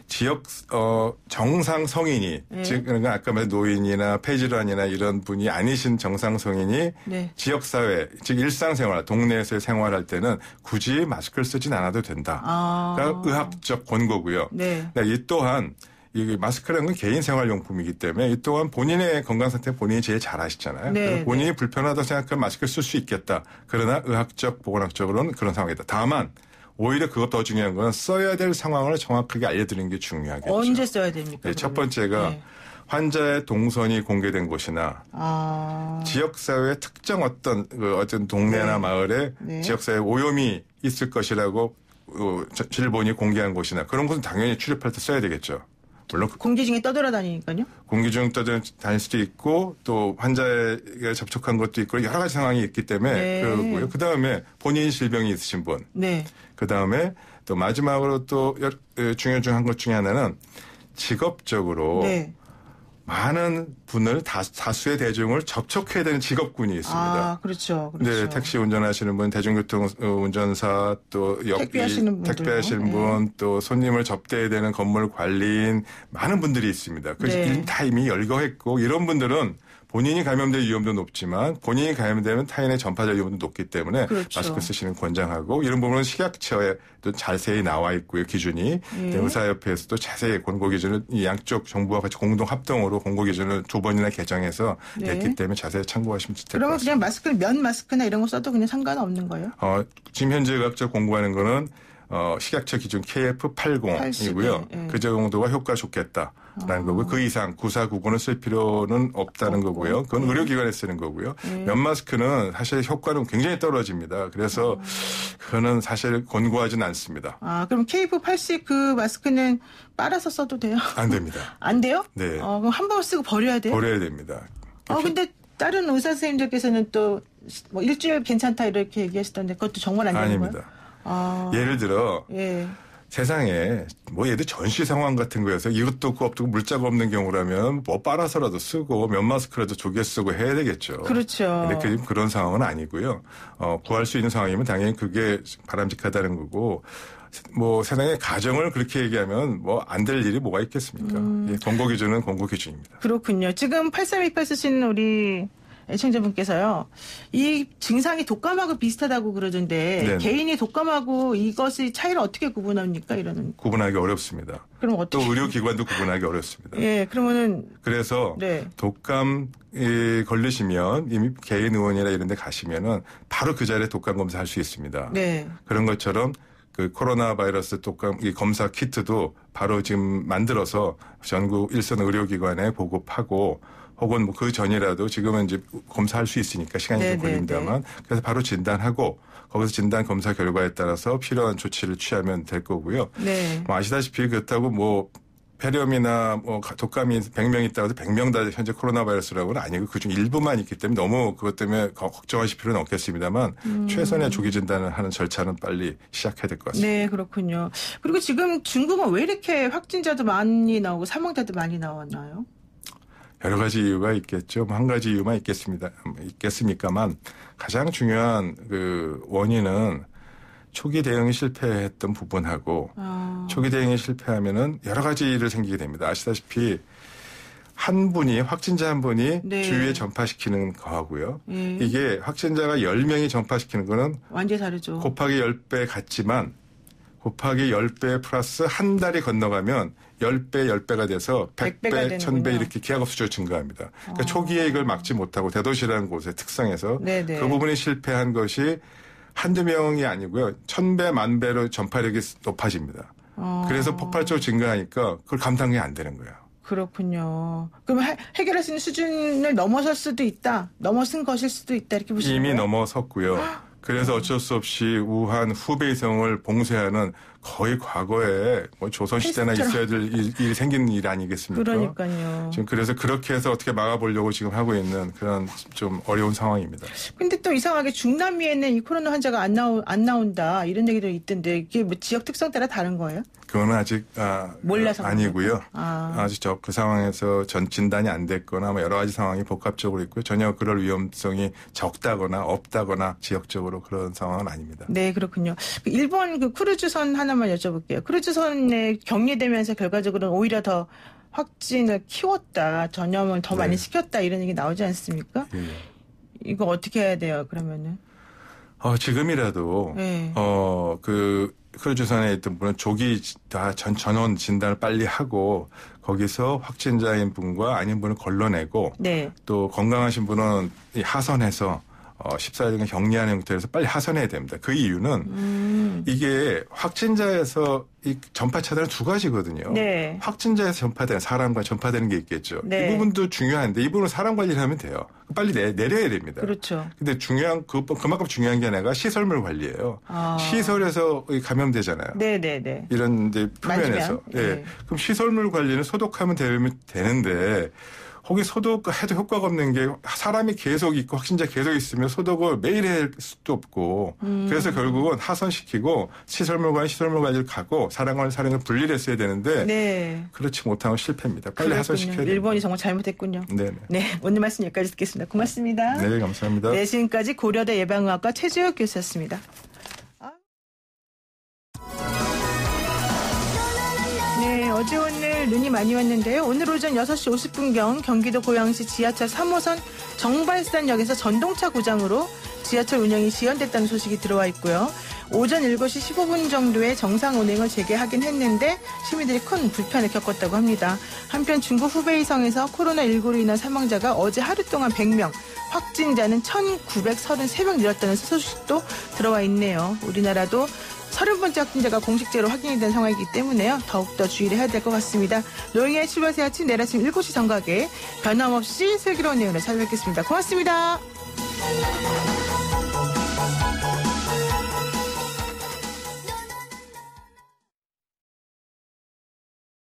지역 정상 성인이 즉 그러니까 아까 말한 노인이나 폐질환이나 이런 분이 아니신 정상 성인이 지역 사회 즉 일상생활 동네에서의 생활할 때는 굳이 마스크를 쓰진 않아도 된다. 그러니까 의학적 권고고요. 이 또한 이 마스크라는 건 개인 생활용품이기 때문에 이 또한 본인의 건강 상태 본인이 제일 잘 아시잖아요. 본인이 불편하다고 생각하면 마스크를 쓸 수 있겠다. 그러나 의학적 보건학적으로는 그런 상황이다. 다만 오히려 그것 더 중요한 건 써야 될 상황을 정확하게 알려드리는 게 중요하겠죠. 언제 써야 됩니까? 첫 번째가 환자의 동선이 공개된 곳이나 지역사회의 특정 어떤 동네나 마을에 지역사회 오염이 있을 것이라고 질본이 공개한 곳이나 그런 곳은 당연히 출입할 때 써야 되겠죠. 물론 공기 중에 떠돌아다니니까요. 공기 중에 떠다닐 수도 있고 또 환자에 접촉한 것도 있고 여러 가지 상황이 있기 때문에 그러고요. 그 다음에 본인 질병이 있으신 분. 그 다음에 또 마지막으로 또 중요한 것 중에 하나는 직업적으로 많은 분을 다수의 대중을 접촉해야 되는 직업군이 있습니다. 그렇죠. 네, 택시 운전하시는 분, 대중교통 운전사, 또 택배하시는 분, 또 손님을 접대해야 되는 건물 관리인 많은 분들이 있습니다. 그래서 다 이미 열거했고 이런 분들은 본인이 감염될 위험도 높지만 본인이 감염되면 타인의 전파될 위험도 높기 때문에 마스크 쓰시는 권장하고 이런 부분은 식약처에도 자세히 나와 있고요. 기준이 의사협회에서도 자세히 권고 기준을 이 양쪽 정부와 같이 공동 합동으로 권고 기준을 두 번이나 개정해서 냈기 때문에 자세히 참고하시면 될 것 같습니다. 그러면 그냥 마스크를 면 마스크나 이런 거 써도 그냥 상관없는 거예요? 지금 현재 의학적 공고하는 거는 식약처 기준 KF80이고요. 그 정도가 효과가 좋겠다라는 거고요. 그 이상 9499는 쓸 필요는 없다는 거고요. 그건 의료기관에 쓰는 거고요. 면 마스크는 사실 효과는 굉장히 떨어집니다. 그래서 그거는 사실 권고하지는 않습니다. 그럼 KF80 그 마스크는 빨아서 써도 돼요? 안 됩니다. 안 돼요? 네. 그럼 한 번 쓰고 버려야 돼요? 버려야 됩니다. 근데 다른 의사 선생님들께서는 또 뭐 일주일 괜찮다 이렇게 얘기하시던데 그것도 정말 안 되는 거예요? 아닙니다. 예를 들어 세상에 뭐 예를 들어 전시 상황 같은 거여서 이것도 없고 없고 물자가 없는 경우라면 뭐 빨아서라도 쓰고 면 마스크라도 조개 쓰고 해야 되겠죠. 그렇죠. 근데 그런 상황은 아니고요. 구할 수 있는 상황이면 당연히 그게 바람직하다는 거고 뭐 세상의 가정을 그렇게 얘기하면 뭐 안 될 일이 뭐가 있겠습니까? 예, 권고 기준은 권고 기준입니다. 그렇군요. 지금 8328 쓰신 우리 애청자분께서요. 이 증상이 독감하고 비슷하다고 그러던데 네네. 개인이 독감하고 이것의 차이를 어떻게 구분합니까? 이러는 구분하기 어렵습니다. 그럼 어떻게? 또 의료기관도 구분하기 어렵습니다. 예, 그러면은 그래서 네. 독감 걸리시면 이미 개인 의원이나 이런 데 가시면은 바로 그 자리에 독감 검사할 수 있습니다. 네. 그런 것처럼 그 코로나 바이러스 독감 검사 키트도 바로 지금 만들어서 전국 일선 의료기관에 보급하고 혹은 뭐 그 전이라도 지금은 이제 검사할 수 있으니까 시간이 좀 걸립니다만 그래서 바로 진단하고 거기서 진단 검사 결과에 따라서 필요한 조치를 취하면 될 거고요. 네. 뭐 아시다시피 그렇다고 뭐 폐렴이나 뭐 독감이 100명 있다고 해서 100명 다 현재 코로나 바이러스라고는 아니고 그중 일부만 있기 때문에 너무 그것 때문에 걱정하실 필요는 없겠습니다만 최선의 조기 진단을 하는 절차는 빨리 시작해야 될 것 같습니다. 네, 그렇군요. 그리고 지금 중국은 왜 이렇게 확진자도 많이 나오고 사망자도 많이 나왔나요? 여러 가지 이유가 있겠죠. 한 가지 이유만 있겠습니까만 가장 중요한 그 원인은 초기 대응이 실패했던 부분하고 초기 대응이 실패하면은 여러 가지 일을 생기게 됩니다. 아시다시피 한 분이 확진자 한 분이 네. 주위에 전파시키는 거하고요. 이게 확진자가 10명이 전파시키는 거는 완전히 다르죠. 곱하기 10배 같지만 곱하기 10배 플러스 한 달이 건너가면 10배, 10배가 돼서 100배, 1000배 이렇게 기하급수적으로 증가합니다. 그러니까 초기에 이걸 막지 못하고 대도시라는 곳의 특성에서 네네. 그 부분이 실패한 것이 한두 명이 아니고요. 1000배, 1000배로 전파력이 높아집니다. 그래서 폭발적으로 증가하니까 그걸 감당이 안 되는 거예요. 그렇군요. 그럼 해결할 수 있는 수준을 넘어설 수도 있다. 넘어선 것일 수도 있다. 이렇게 보시면 이미 넘어섰고요. 그래서 어쩔 수 없이 우한 후베이성을 봉쇄하는 거의 과거에 뭐 조선시대나 있어야 될 일이 생긴 일 아니겠습니까? 그러니까요. 지금 그래서 그렇게 해서 어떻게 막아보려고 지금 하고 있는 그런 좀 어려운 상황입니다. 근데 또 이상하게 중남미에는 이 코로나 환자가 안 나온다 이런 얘기도 있던데 이게 뭐 지역 특성 따라 다른 거예요? 그거는 아직 몰라서 아니고요. 아직 그 상황에서 진단이 안 됐거나 뭐 여러 가지 상황이 복합적으로 있고요. 전혀 그럴 위험성이 적다거나 없다거나 지역적으로 그런 상황은 아닙니다. 네, 그렇군요. 일본 그 크루즈선 하나만 여쭤볼게요. 크루즈선에 격리되면서 결과적으로는 오히려 더 확진을 키웠다, 전염을 더 많이 시켰다 이런 얘기 나오지 않습니까? 예. 이거 어떻게 해야 돼요? 그러면은? 지금이라도 그 크루즈선에 있던 분은 조기 다 전원 진단을 빨리 하고 거기서 확진자인 분과 아닌 분을 걸러내고 네. 또 건강하신 분은 하선해서 14일간 격리하는 형태에서 빨리 하선해야 됩니다. 그 이유는 이게 확진자에서 이 전파 차단은 두 가지거든요. 네. 확진자에서 전파되는 사람과 전파되는 게 있겠죠. 네. 이 부분도 중요한데 이 부분은 사람 관리를 하면 돼요. 빨리 내려야 됩니다. 그렇죠. 근데 그만큼 중요한 게 아니라 시설물 관리예요. 시설에서 감염되잖아요. 네네네. 이런 이제 표면에서. 예. 그럼 시설물 관리는 소독하면 되는데 거기 소독해도 효과가 없는 게 사람이 계속 있고 확진자 계속 있으면 소독을 매일 할 수도 없고 그래서 결국은 하선시키고 시설물 관리를 가고 사람을 분리를 했어야 되는데 네. 그렇지 못하면 실패입니다. 빨리 그렇군요. 하선시켜야 됩니다. 일본이 정말 잘못했군요. 네네. 네, 오늘 말씀 여기까지 듣겠습니다. 고맙습니다. 네, 감사합니다. 네, 지금까지 고려대 예방의학과 최재혁 교수였습니다. 네, 어제 오늘 눈이 많이 왔는데요. 오늘 오전 6시 50분경 경기도 고양시 지하철 3호선 정발산역에서 전동차 고장으로 지하철 운행이 지연됐다는 소식이 들어와 있고요. 오전 7시 15분 정도에 정상 운행을 재개하긴 했는데 시민들이 큰 불편을 겪었다고 합니다. 한편 중국 후베이성에서 코로나19로 인한 사망자가 어제 하루 동안 100명, 확진자는 1933명 늘었다는 소식도 들어와 있네요. 우리나라도 30번째 확진자가 공식제로 확인이 된 상황이기 때문에요. 더욱더 주의를 해야 될 것 같습니다. 노영의 출발새 아침 내일 아침 7시 정각에 변함없이 슬기로운 내용을 찾아뵙겠습니다. 고맙습니다.